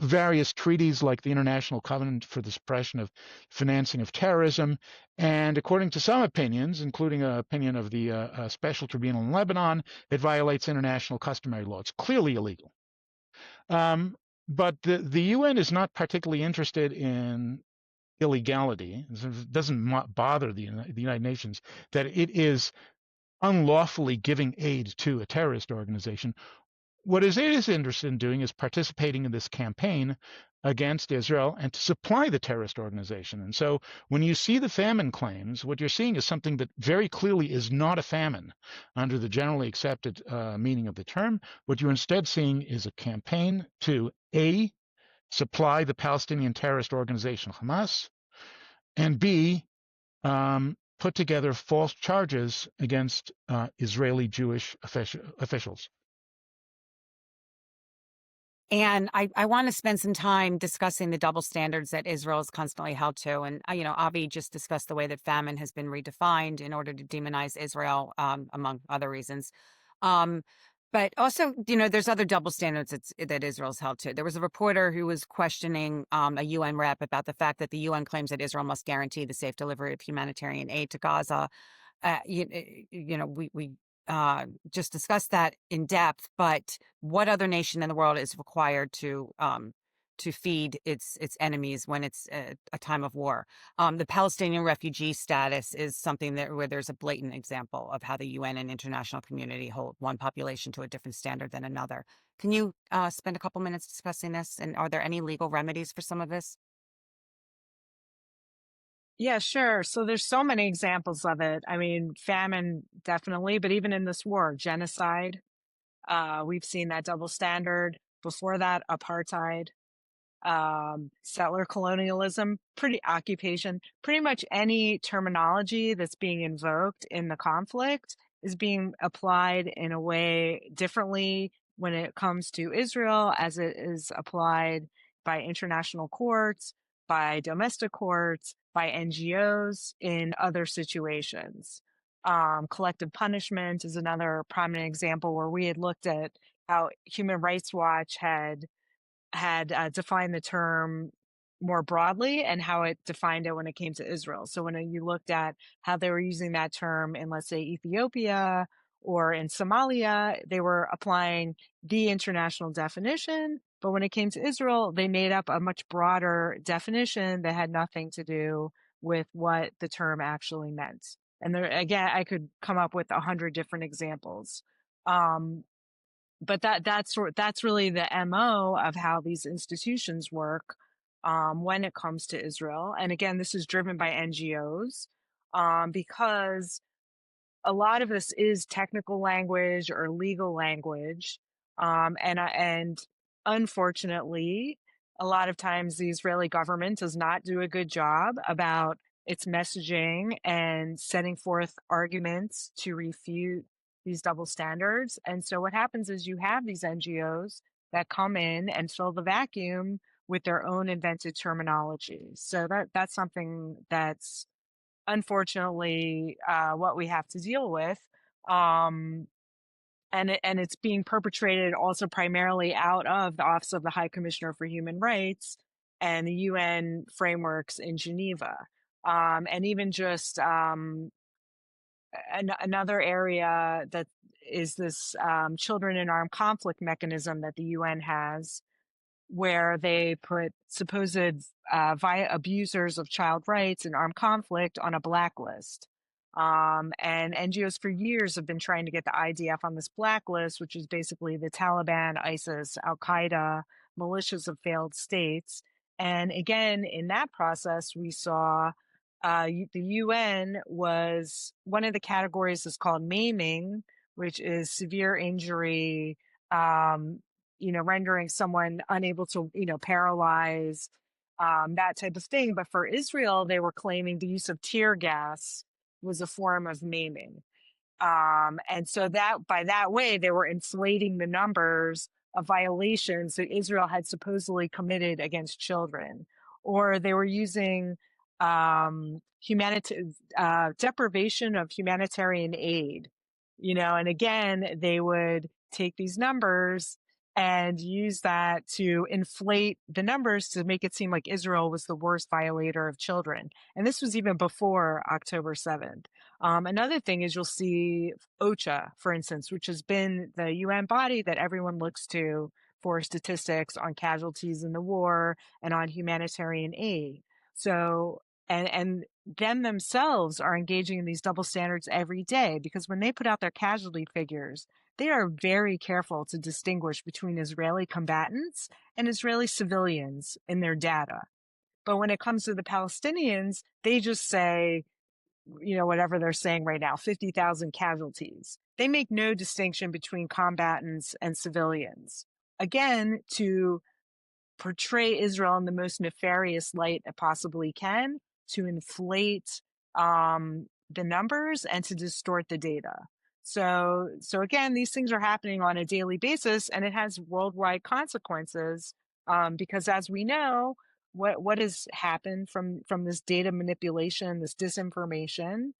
various treaties like the International Covenant for the Suppression of Financing of Terrorism. And according to some opinions, including an opinion of the Special Tribunal in Lebanon, it violates international customary law. It's clearly illegal. But the UN is not particularly interested in illegality. It doesn't bother the United Nations that it is unlawfully giving aid to a terrorist organization. What it is interested in doing is participating in this campaign against Israel and to supply the terrorist organization. And so when you see the famine claims, what you're seeing is something that very clearly is not a famine under the generally accepted meaning of the term. What you're instead seeing is a campaign to A, supply the Palestinian terrorist organization Hamas, and B, put together false charges against Israeli Jewish officials. And I want to spend some time discussing the double standards that Israel is constantly held to. And, Avi just discussed the way that famine has been redefined in order to demonize Israel, among other reasons. But also, there's other double standards that Israel's held to. There was a reporter who was questioning a UN rep about the fact that the UN claims that Israel must guarantee the safe delivery of humanitarian aid to Gaza. We just discussed that in depth, but what other nation in the world is required to feed its enemies when it's a time of war? The Palestinian refugee status is something where there's a blatant example of how the UN and international community hold one population to a different standard than another. Can you spend a couple minutes discussing this? And are there any legal remedies for some of this? Yeah, sure. So there's so many examples of it. I mean, famine, definitely, but even in this war, genocide, we've seen that double standard. Before that, apartheid, settler colonialism, pretty much any terminology that's being invoked in the conflict is being applied in a way differently when it comes to Israel as it is applied by international courts, by domestic courts, by NGOs in other situations. Collective punishment is another prominent example where we had looked at how Human Rights Watch had defined the term more broadly and how it defined it when it came to Israel. So when you looked at how they were using that term in, let's say, Ethiopia or in Somalia, they were applying the international definition. But when it came to Israel, they made up a much broader definition that had nothing to do with what the term actually meant. And there, again, I could come up with 100 different examples. But that's really the MO of how these institutions work when it comes to Israel. And again, this is driven by NGOs because a lot of this is technical language or legal language, and unfortunately, a lot of times the Israeli government does not do a good job about its messaging and setting forth arguments to refute these double standards. And so what happens is you have these NGOs that come in and fill the vacuum with their own invented terminology. So that's something that's unfortunately what we have to deal with. And it's being perpetrated also primarily out of the Office of the High Commissioner for Human Rights and the UN frameworks in Geneva. And even just another area that is this children in armed conflict mechanism that the UN has, where they put supposed abusers of child rights in armed conflict on a blacklist. And NGOs for years have been trying to get the IDF on this blacklist, which is basically the Taliban, ISIS, Al Qaeda, militias of failed states. And again, in that process, we saw the UN was one of the categories is called maiming, which is severe injury, rendering someone unable to, paralyze, that type of thing. But for Israel, they were claiming the use of tear gas was a form of maiming. And so that by that way, they were inflating the numbers of violations that Israel had supposedly committed against children, or they were using deprivation of humanitarian aid, and again, they would take these numbers and use that to inflate the numbers to make it seem like Israel was the worst violator of children. And this was even before October 7th. Another thing is you'll see OCHA, for instance, which has been the UN body that everyone looks to for statistics on casualties in the war and on humanitarian aid. So, and them themselves are engaging in these double standards every day, because when they put out their casualty figures, they are very careful to distinguish between Israeli combatants and Israeli civilians in their data. But when it comes to the Palestinians, they just say, whatever they're saying right now, 50,000 casualties. They make no distinction between combatants and civilians. Again, to portray Israel in the most nefarious light it possibly can, to inflate the numbers and to distort the data. So again, these things are happening on a daily basis, and it has worldwide consequences, because as we know, what has happened from this data manipulation, this disinformation.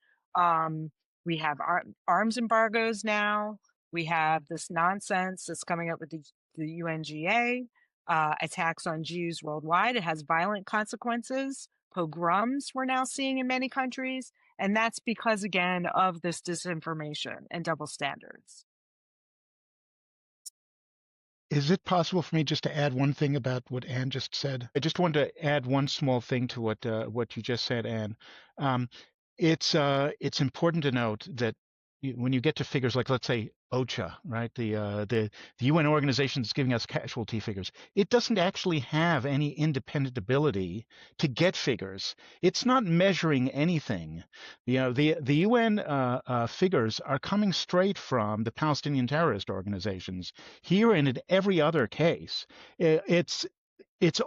We have arms embargoes now. We have this nonsense that's coming up with the UNGA, attacks on Jews worldwide. It has violent consequences. Pogroms we're now seeing in many countries. And that's because, again, of this disinformation and double standards. Is it possible for me just to add one thing about what Anne just said? I just wanted to add one small thing to what you just said, Anne. It's important to note that when you get to figures like, let's say, OCHA, right, the UN organization that's giving us casualty figures, it doesn't actually have any independent ability to get figures. It's not measuring anything. The UN figures are coming straight from the Palestinian terrorist organizations. Here and in every other case, it's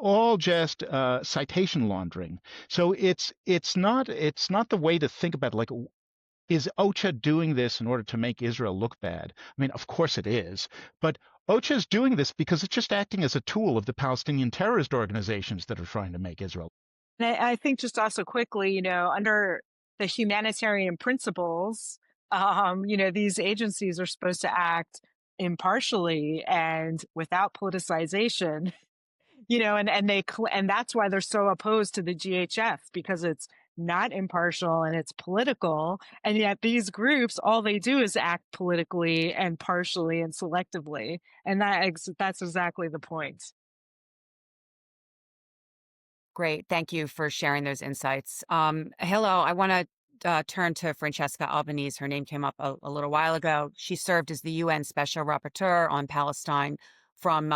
all just citation laundering. So it's not the way to think about it. Like, is OCHA doing this in order to make Israel look bad? I mean, of course it is, but OCHA is doing this because it's just acting as a tool of the Palestinian terrorist organizations that are trying to make Israel. And I think just also quickly, under the humanitarian principles, these agencies are supposed to act impartially and without politicization. And that's why they're so opposed to the GHF, because it's not impartial and it's political. And yet these groups, all they do is act politically and partially and selectively. And that's exactly the point. Great. Thank you for sharing those insights. Hillel, I want to turn to Francesca Albanese. Her name came up a little while ago. She served as the UN Special Rapporteur on Palestine from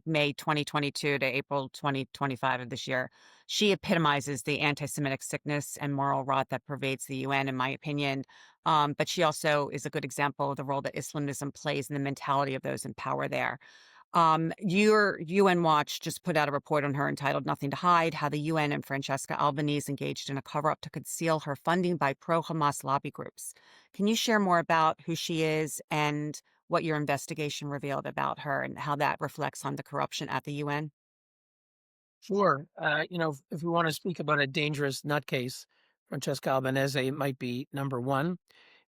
May 2022 to April 2025 of this year. She epitomizes the anti-Semitic sickness and moral rot that pervades the UN, in my opinion. But she also is a good example of the role that Islamism plays in the mentality of those in power there. Your UN Watch just put out a report on her entitled Nothing to Hide, how the UN and Francesca Albanese engaged in a cover-up to conceal her funding by pro-Hamas lobby groups. Can you share more about who she is and what your investigation revealed about her and how that reflects on the corruption at the UN? Sure. If we want to speak about a dangerous nutcase, Francesca Albanese might be number one.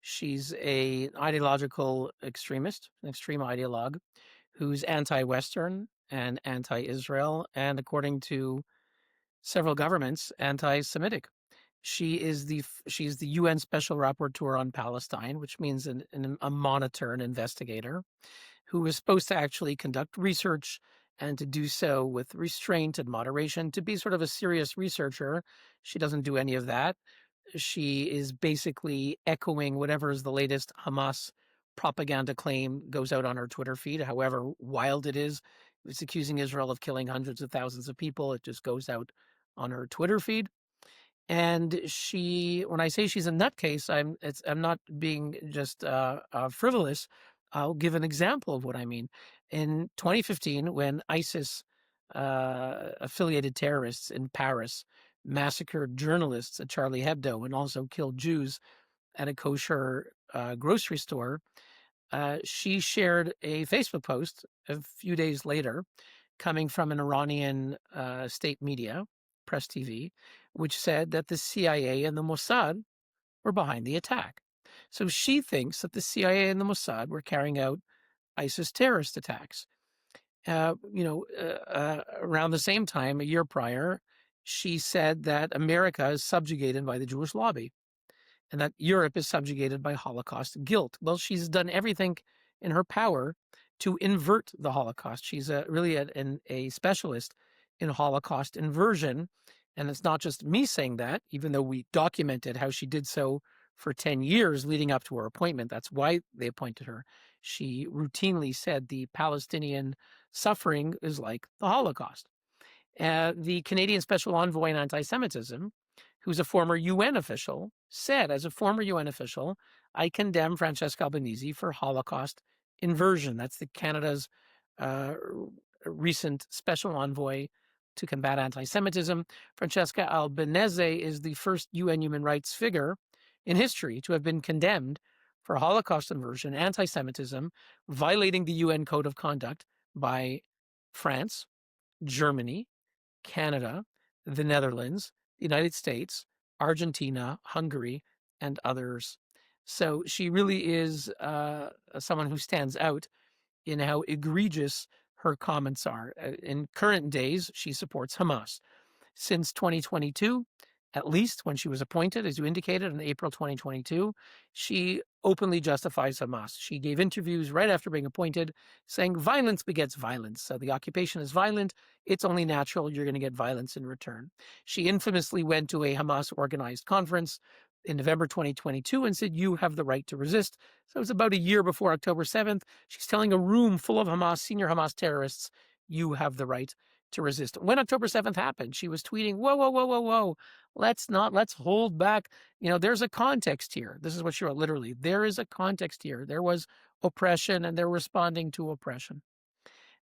She's an ideological extremist, an extreme ideologue, who's anti-Western and anti-Israel, and according to several governments, anti-Semitic. She's the UN Special Rapporteur on Palestine, which means a monitor, an investigator, who is supposed to actually conduct research and to do so with restraint and moderation, to be sort of a serious researcher. She doesn't do any of that. She is basically echoing whatever is the latest Hamas propaganda claim goes out on her Twitter feed, however wild it is. It's accusing Israel of killing hundreds of thousands of people. It just goes out on her Twitter feed. And when I say she's a nutcase, I'm not being just frivolous. I'll give an example of what I mean. In 2015, when ISIS affiliated terrorists in Paris massacred journalists at Charlie Hebdo and also killed Jews at a kosher grocery store, she shared a Facebook post a few days later coming from an Iranian state media, Press TV, which said that the CIA and the Mossad were behind the attack. So she thinks that the CIA and the Mossad were carrying out ISIS terrorist attacks. Around the same time, a year prior, she said that America is subjugated by the Jewish lobby and that Europe is subjugated by Holocaust guilt. Well, she's done everything in her power to invert the Holocaust. She's really a specialist in Holocaust inversion. And it's not just me saying that, even though we documented how she did so for 10 years leading up to her appointment. That's why they appointed her. She routinely said the Palestinian suffering is like the Holocaust. The Canadian Special Envoy on Antisemitism, who's a former UN official, said, as a former UN official, I condemn Francesca Albanese for Holocaust inversion. That's Canada's recent special envoy to combat anti-Semitism. Francesca Albanese is the first UN human rights figure in history to have been condemned for Holocaust inversion, anti-Semitism, violating the UN Code of Conduct by France, Germany, Canada, the Netherlands, the United States, Argentina, Hungary, and others. So she really is someone who stands out in how egregious her comments are. In current days, she supports Hamas. Since 2022, at least when she was appointed, as you indicated, in April 2022, she openly justifies Hamas. She gave interviews right after being appointed saying violence begets violence. So the occupation is violent. It's only natural you're going to get violence in return. She infamously went to a Hamas organized conference in November 2022 and said, you have the right to resist. So it was about a year before October 7th. She's telling a room full of senior Hamas terrorists, you have the right to resist. When October 7th happened, she was tweeting, whoa, whoa, whoa, whoa, whoa. Let's hold back. There's a context here. This is what she wrote, literally. There is a context here. There was oppression and they're responding to oppression.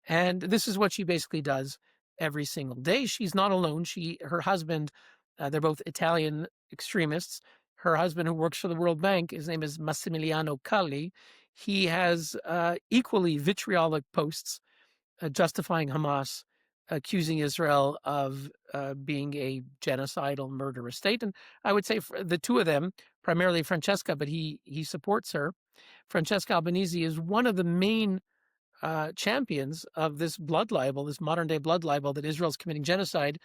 And this is what she basically does every single day. She's not alone. Her husband, they're both Italian extremists. Her husband, who works for the World Bank, his name is Massimiliano Calli. He has equally vitriolic posts justifying Hamas, accusing Israel of being a genocidal, murderous state. And I would say for the two of them, primarily Francesca, but he supports her. Francesca Albanese is one of the main champions of this blood libel, this modern day blood libel that Israel's committing genocide.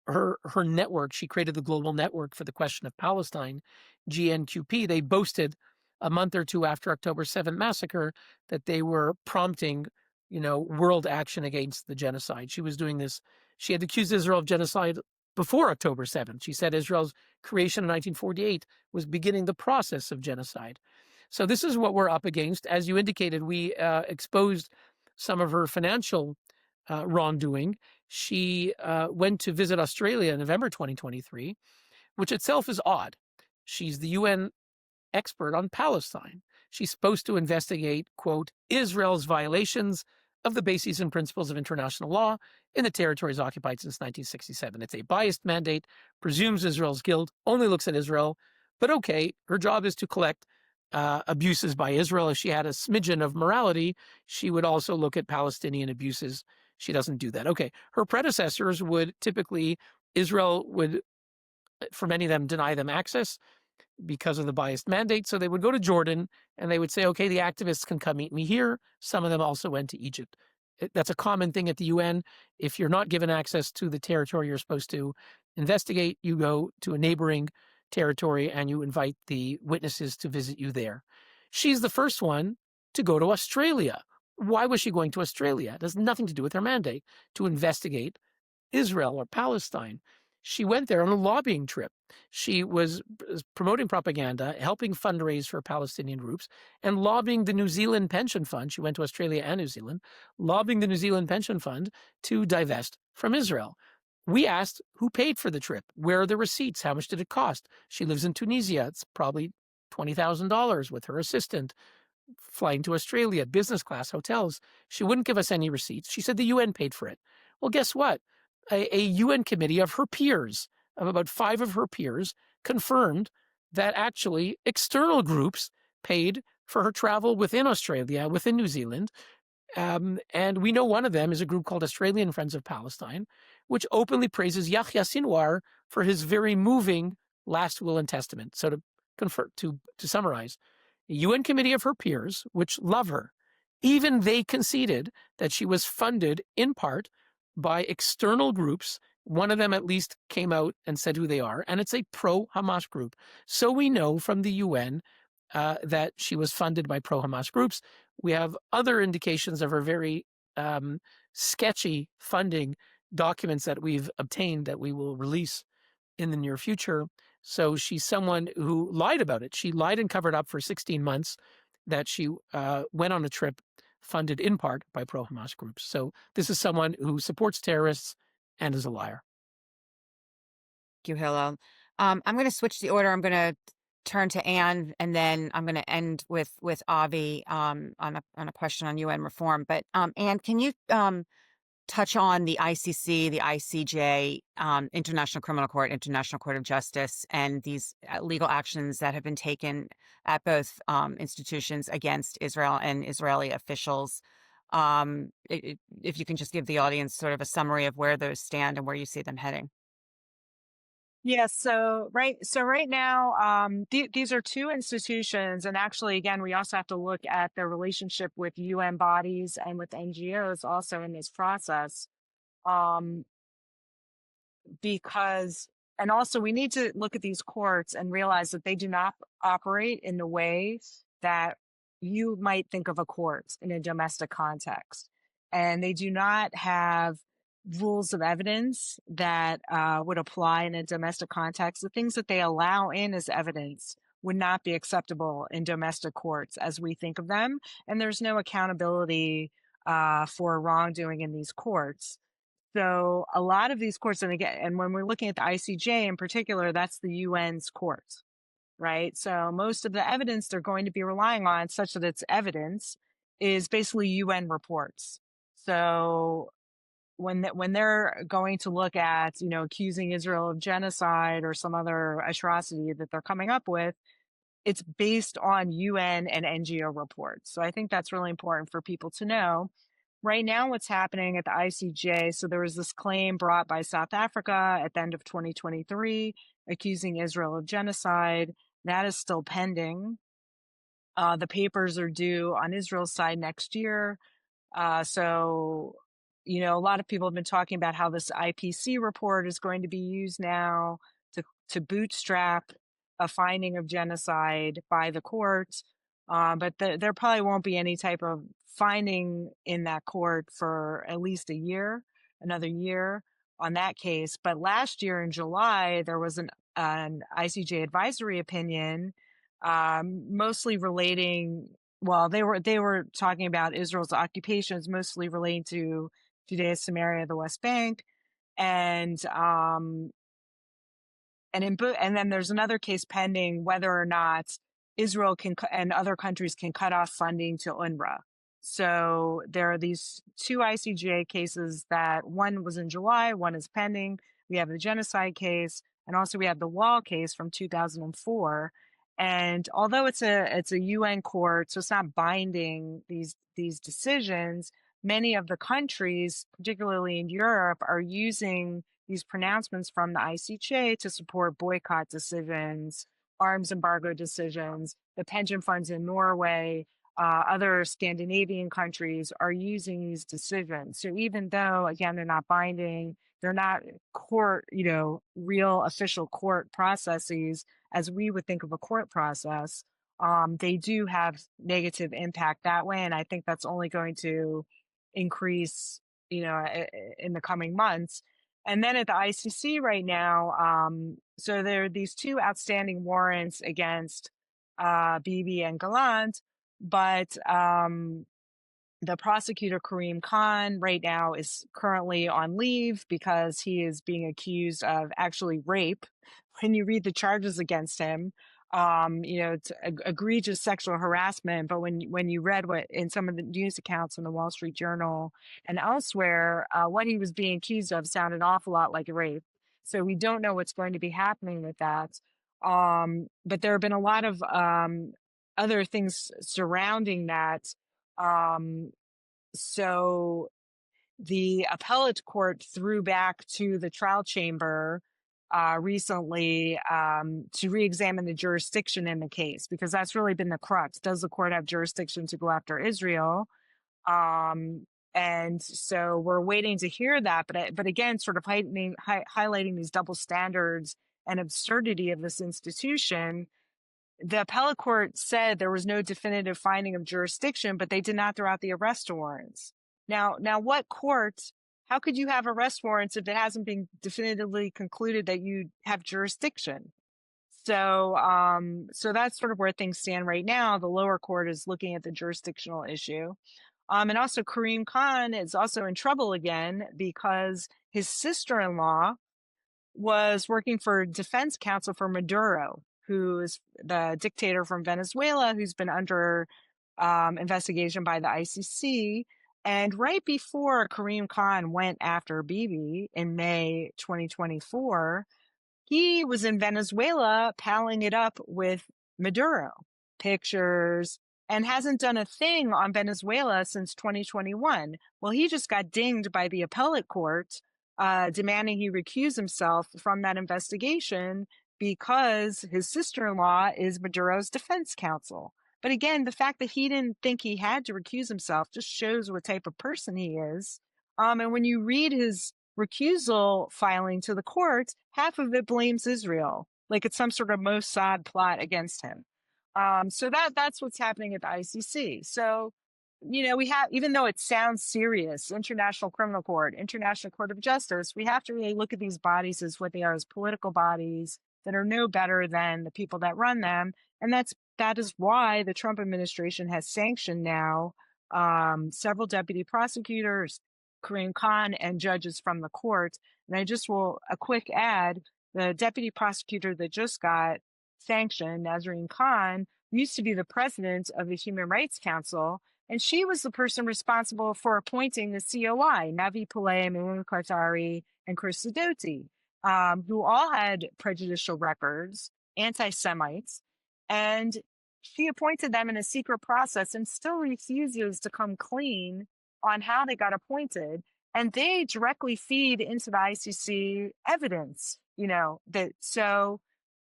Her network, she created the Global Network for the Question of Palestine, GNQP. They boasted a month or two after October 7th massacre that they were prompting, world action against the genocide. She was doing this. She had accused Israel of genocide before October 7th. She said Israel's creation in 1948 was beginning the process of genocide. So this is what we're up against. As you indicated, we exposed some of her financial wrongdoing. She went to visit Australia in November 2023, which itself is odd. She's the UN expert on Palestine. She's supposed to investigate, quote, Israel's violations of the bases and principles of international law in the territories occupied since 1967. It's a biased mandate, presumes Israel's guilt, only looks at Israel. But okay, her job is to collect abuses by Israel. If she had a smidgen of morality, she would also look at Palestinian abuses. She doesn't do that. Okay, her predecessors Israel would, for many of them, deny them access because of the biased mandate. So they would go to Jordan and they would say, okay, the activists can come meet me here. Some of them also went to Egypt. That's a common thing at the UN. If you're not given access to the territory you're supposed to investigate, you go to a neighboring territory and you invite the witnesses to visit you there. She's the first one to go to Australia. Why was she going to Australia? It has nothing to do with her mandate to investigate Israel or Palestine. She went there on a lobbying trip. She was promoting propaganda, helping fundraise for Palestinian groups, and lobbying the New Zealand Pension Fund. She went to Australia and New Zealand, lobbying the New Zealand Pension Fund to divest from Israel. We asked who paid for the trip. Where are the receipts? How much did it cost? She lives in Tunisia. It's probably $20,000 with her assistant, flying to Australia, business class hotels. She wouldn't give us any receipts. She said the UN paid for it. Well, guess what? A UN committee of her peers, of about 5 of her peers, confirmed that actually external groups paid for her travel within Australia, within New Zealand. And we know one of them is a group called Australian Friends of Palestine, which openly praises Yahya Sinwar for his very moving last will and testament. So to summarize, a UN committee of her peers, which love her, even they conceded that she was funded in part by external groups. One of them at least came out and said who they are, and it's a pro-Hamas group. So we know from the UN that she was funded by pro-Hamas groups. We have other indications of her very sketchy funding documents that we've obtained that we will release in the near future. So she's someone who lied about it. She lied and covered up for 16 months that she went on a trip funded in part by pro-Hamas groups. So this is someone who supports terrorists and is a liar. Thank you, Hillel. I'm going to switch the order. I'm going to turn to Anne, and then I'm going to end with Avi on a question on UN reform. But Anne, can you touch on the ICC, the ICJ, International Criminal Court, International Court of Justice, and these legal actions that have been taken at both institutions against Israel and Israeli officials? If you can just give the audience sort of a summary of where those stand and where you see them heading. Yeah, so right now, these are 2 institutions, and actually, again, we also have to look at their relationship with UN bodies and with NGOs also in this process, because, and also we need to look at these courts and realize that they do not operate in the way that you might think of a court in a domestic context, and they do not have rules of evidence that would apply in a domestic context. The things that they allow in as evidence would not be acceptable in domestic courts as we think of them. And there's no accountability for wrongdoing in these courts. So a lot of these courts, and again, and when we're looking at the ICJ in particular, that's the UN's court, right? So most of the evidence they're going to be relying on, such that it's evidence, is basically UN reports. So when they're going to look at, accusing Israel of genocide or some other atrocity that they're coming up with, it's based on UN and NGO reports. So I think that's really important for people to know. Right now, what's happening at the ICJ, so there was this claim brought by South Africa at the end of 2023, accusing Israel of genocide. That is still pending. The papers are due on Israel's side next year. So a lot of people have been talking about how this IPC report is going to be used now to bootstrap a finding of genocide by the court. But there probably won't be any type of finding in that court for at least another year on that case. But last year in July, there was an ICJ advisory opinion, mostly relating. Well, they were talking about Israel's occupations, mostly relating to Judea, Samaria, the West Bank, and then there's another case pending whether or not Israel and other countries can cut off funding to UNRWA. So there are these 2 ICJ cases that one was in July, one is pending. We have the genocide case, and also we have the wall case from 2004. And although it's a UN court, so it's not binding these decisions, many of the countries, particularly in Europe, are using these pronouncements from the ICJ to support boycott decisions, arms embargo decisions. The pension funds in Norway, other Scandinavian countries are using these decisions. So even though, again, they're not binding, they're not court, real official court processes as we would think of a court process, they do have negative impact that way. And I think that's only going to increase, in the coming months. And then at the ICC right now, so there are these two outstanding warrants against Bibi and Gallant, but the prosecutor Karim Khan right now is currently on leave because he is being accused of actually rape. When you read the charges against him, it's egregious sexual harassment. But when you read what in some of the news accounts in the Wall Street Journal and elsewhere, what he was being accused of sounded an awful lot like rape. So we don't know what's going to be happening with that. But there have been a lot of other things surrounding that. So the appellate court threw back to the trial chamber recently to re-examine the jurisdiction in the case, because that's really been the crux. Does the court have jurisdiction to go after Israel? And so we're waiting to hear that. But again, sort of highlighting these double standards and absurdity of this institution. The appellate court said there was no definitive finding of jurisdiction, but they did not throw out the arrest warrants. Now, what court? How could you have arrest warrants if it hasn't been definitively concluded that you have jurisdiction? So, so that's sort of where things stand right now. The lower court is looking at the jurisdictional issue, and also Karim Khan is also in trouble again because his sister-in-law was working for defense counsel for Maduro, who is the dictator from Venezuela, who's been under investigation by the ICC. And right before Karim Khan went after Bibi in May 2024, he was in Venezuela palling it up with Maduro, pictures, and hasn't done a thing on Venezuela since 2021. Well, he just got dinged by the appellate court demanding he recuse himself from that investigation because his sister-in-law is Maduro's defense counsel. But again, the fact that he didn't think he had to recuse himself just shows what type of person he is. And when you read his recusal filing to the court, half of it blames Israel, like it's some sort of Mossad plot against him. So that's what's happening at the ICC. So, we have, even though it sounds serious, International Criminal Court, International Court of Justice, we have to really look at these bodies as what they are, as political bodies that are no better than the people that run them. And that is why the Trump administration has sanctioned now several deputy prosecutors, Karim Khan, and judges from the court. And I just will, a quick ad, the deputy prosecutor that just got sanctioned, Nazarene Khan, used to be the president of the Human Rights Council, and she was the person responsible for appointing the COI, Navi Pillay, Moumoun Kartari, and Chris Sidoti, who all had prejudicial records, anti-Semites, and she appointed them in a secret process and still refuses to come clean on how they got appointed. And they directly feed into the ICC evidence,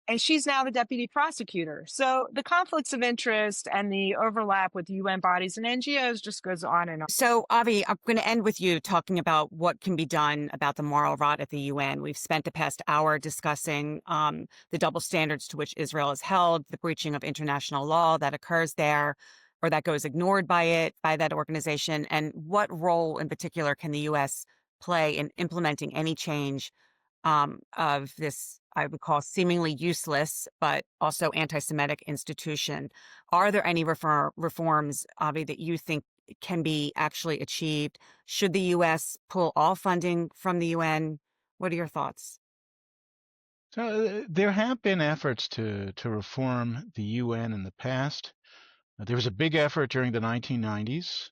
and she's now the deputy prosecutor. So the conflicts of interest and the overlap with UN bodies and NGOs just goes on and on. So, Avi, I'm going to end with you talking about what can be done about the moral rot at the UN. We've spent the past hour discussing the double standards to which Israel is held, the breaching of international law that occurs there or that goes ignored by that organization, and what role in particular can the U.S. play in implementing any change of this, I would call, seemingly useless, but also anti-Semitic institution. Are there any reforms, Avi, that you think can be actually achieved? Should the U.S. pull all funding from the UN? What are your thoughts? So there have been efforts to reform the UN in the past. There was a big effort during the 1990s.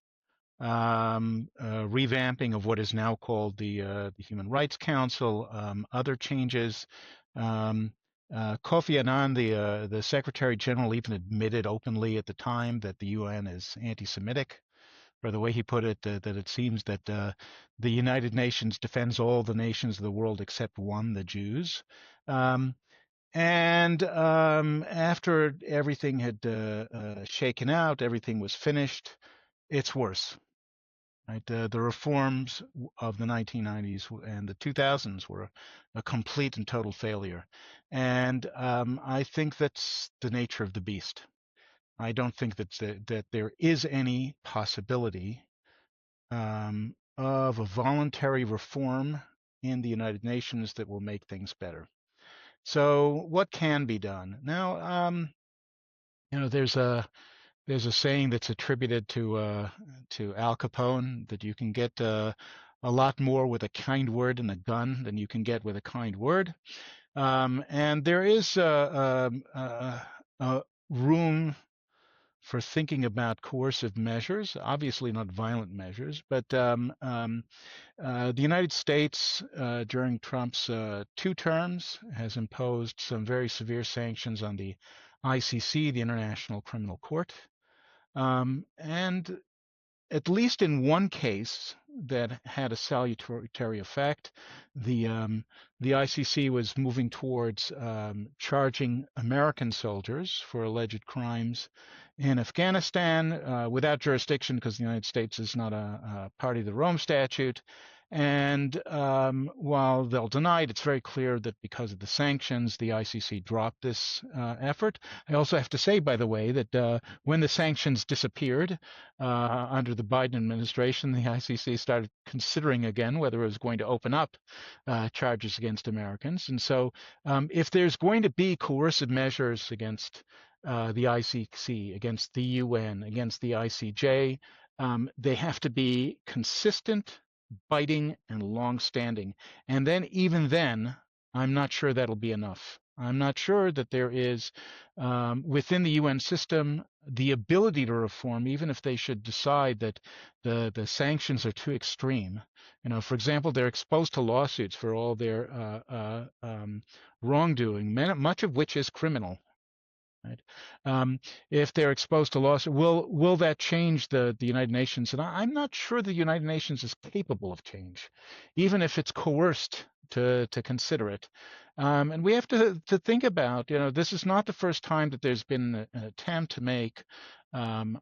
Revamping of what is now called the Human Rights Council, other changes. Kofi Annan, the Secretary General, even admitted openly at the time that the UN is anti-Semitic, or the way he put it, that it seems that the United Nations defends all the nations of the world except one, the Jews. And after everything had shaken out, everything was finished, it's worse. Right, the reforms of the 1990s and the 2000s were a complete and total failure, and I think that's the nature of the beast. I don't think that there is any possibility of a voluntary reform in the United Nations that will make things better. So what can be done? Now, there's a saying that's attributed to Al Capone that you can get a lot more with a kind word and a gun than you can get with a kind word. And there is room for thinking about coercive measures, obviously not violent measures, but the United States during Trump's 2 terms has imposed some very severe sanctions on the ICC, the International Criminal Court. And at least in one case that had a salutary effect, the ICC was moving towards charging American soldiers for alleged crimes in Afghanistan without jurisdiction because the United States is not a party to the Rome Statute. And while they'll deny it, it's very clear that because of the sanctions, the ICC dropped this effort. I also have to say, by the way, that when the sanctions disappeared under the Biden administration, the ICC started considering again whether it was going to open up charges against Americans. And so if there's going to be coercive measures against the ICC, against the UN, against the ICJ, they have to be consistent, biting, and long-standing. And then even then, I'm not sure that'll be enough. I'm not sure that there is within the UN system the ability to reform, even if they should decide that the sanctions are too extreme. For example, they're exposed to lawsuits for all their wrongdoing, much of which is criminal. Right? If they're exposed to lawsuit, will that change the United Nations? And I'm not sure the United Nations is capable of change, even if it's coerced to consider it. And we have to think about, this is not the first time that there's been an attempt to make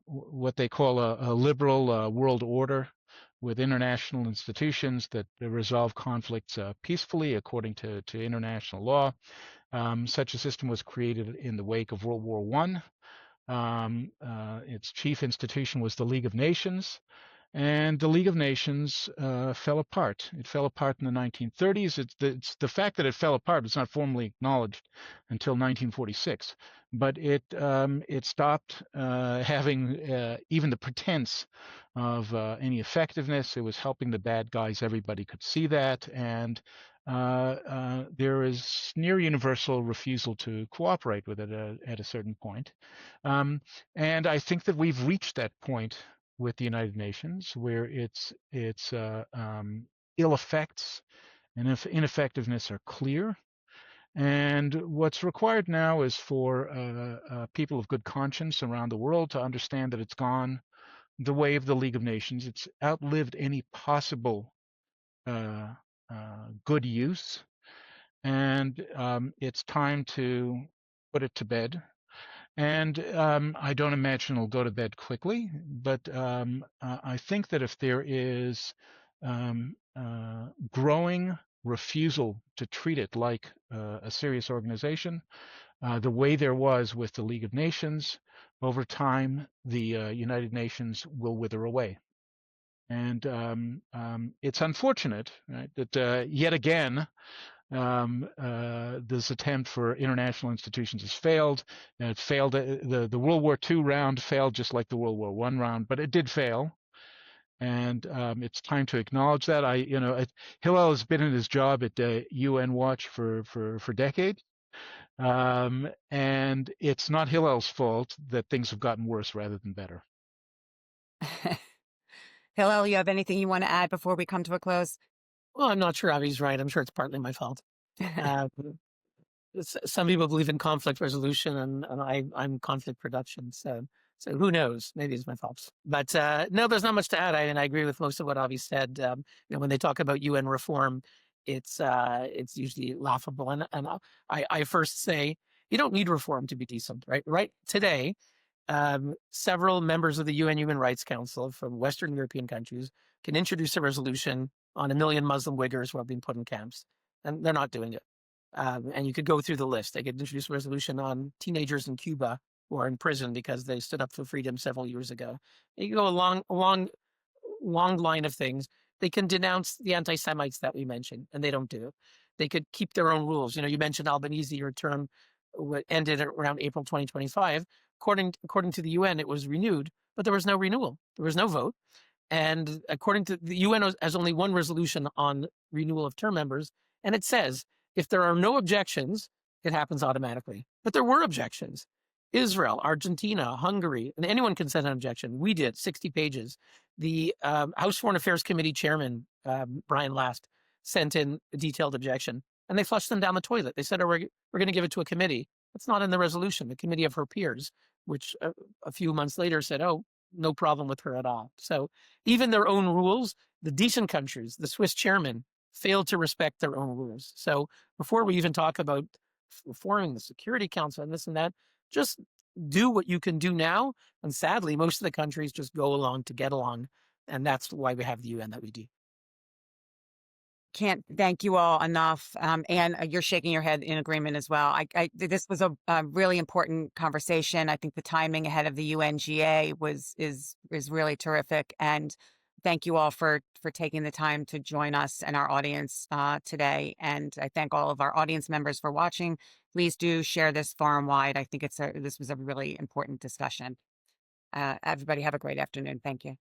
what they call a liberal world order with international institutions that resolve conflicts peacefully according to international law. Such a system was created in the wake of World War I. Its chief institution was the League of Nations, and the League of Nations fell apart. It fell apart in the 1930s. It's the fact that it fell apart was not formally acknowledged until 1946, but it stopped having even the pretense of any effectiveness. It was helping the bad guys. Everybody could see that, and there is near universal refusal to cooperate with it at a certain point. And I think that we've reached that point with the United Nations where its ill effects and ineffectiveness are clear. And what's required now is for people of good conscience around the world to understand that it's gone the way of the League of Nations. It's outlived any possible good use, and it's time to put it to bed. And I don't imagine it'll go to bed quickly, but I think that if there is growing refusal to treat it like a serious organization, the way there was with the League of Nations, over time, the United Nations will wither away. And it's unfortunate, right, that yet again, this attempt for international institutions has failed. And it failed. The World War II round failed just like the World War I round, but it did fail. And it's time to acknowledge that. Hillel has been in his job at UN Watch for decades. And it's not Hillel's fault that things have gotten worse rather than better. Hillel, you have anything you want to add before we come to a close? Well, I'm not sure Avi's right. I'm sure it's partly my fault. Some people believe in conflict resolution, and I'm conflict production. So who knows? Maybe it's my fault. But no, there's not much to add. I agree with most of what Avi said. When they talk about UN reform, it's usually laughable. And I first say you don't need reform to be decent, right? Right today, several members of the UN Human Rights Council from Western European countries can introduce a resolution on 1 million Muslim Uyghurs who have been put in camps, and they're not doing it. And you could go through the list. They could introduce a resolution on teenagers in Cuba who are in prison because they stood up for freedom several years ago. You go a long line of things. They can denounce the anti-Semites that we mentioned, and they don't do. They could keep their own rules. You mentioned Albanese, your term ended around April 2025. According to the UN, it was renewed, but there was no renewal. There was no vote. And according to the UN, has only one resolution on renewal of term members, and it says if there are no objections, it happens automatically. But there were objections. Israel, Argentina, Hungary, and anyone can send an objection. We did 60 pages. The House Foreign Affairs Committee chairman, Brian Last, sent in a detailed objection, and they flushed them down the toilet. They said, we're going to give it to a committee. That's not in the resolution, the committee of her peers, which a few months later said, oh, no problem with her at all. So even their own rules, the decent countries, the Swiss chairman, failed to respect their own rules. So before we even talk about reforming the Security Council and this and that, just do what you can do now. And sadly, most of the countries just go along to get along. And that's why we have the UN that we do. Can't thank you all enough. And you're shaking your head in agreement as well. This was a really important conversation. I think the timing ahead of the UNGA is really terrific. And thank you all for taking the time to join us and our audience today. And I thank all of our audience members for watching. Please do share this forum wide. I think this was a really important discussion. Everybody have a great afternoon. Thank you.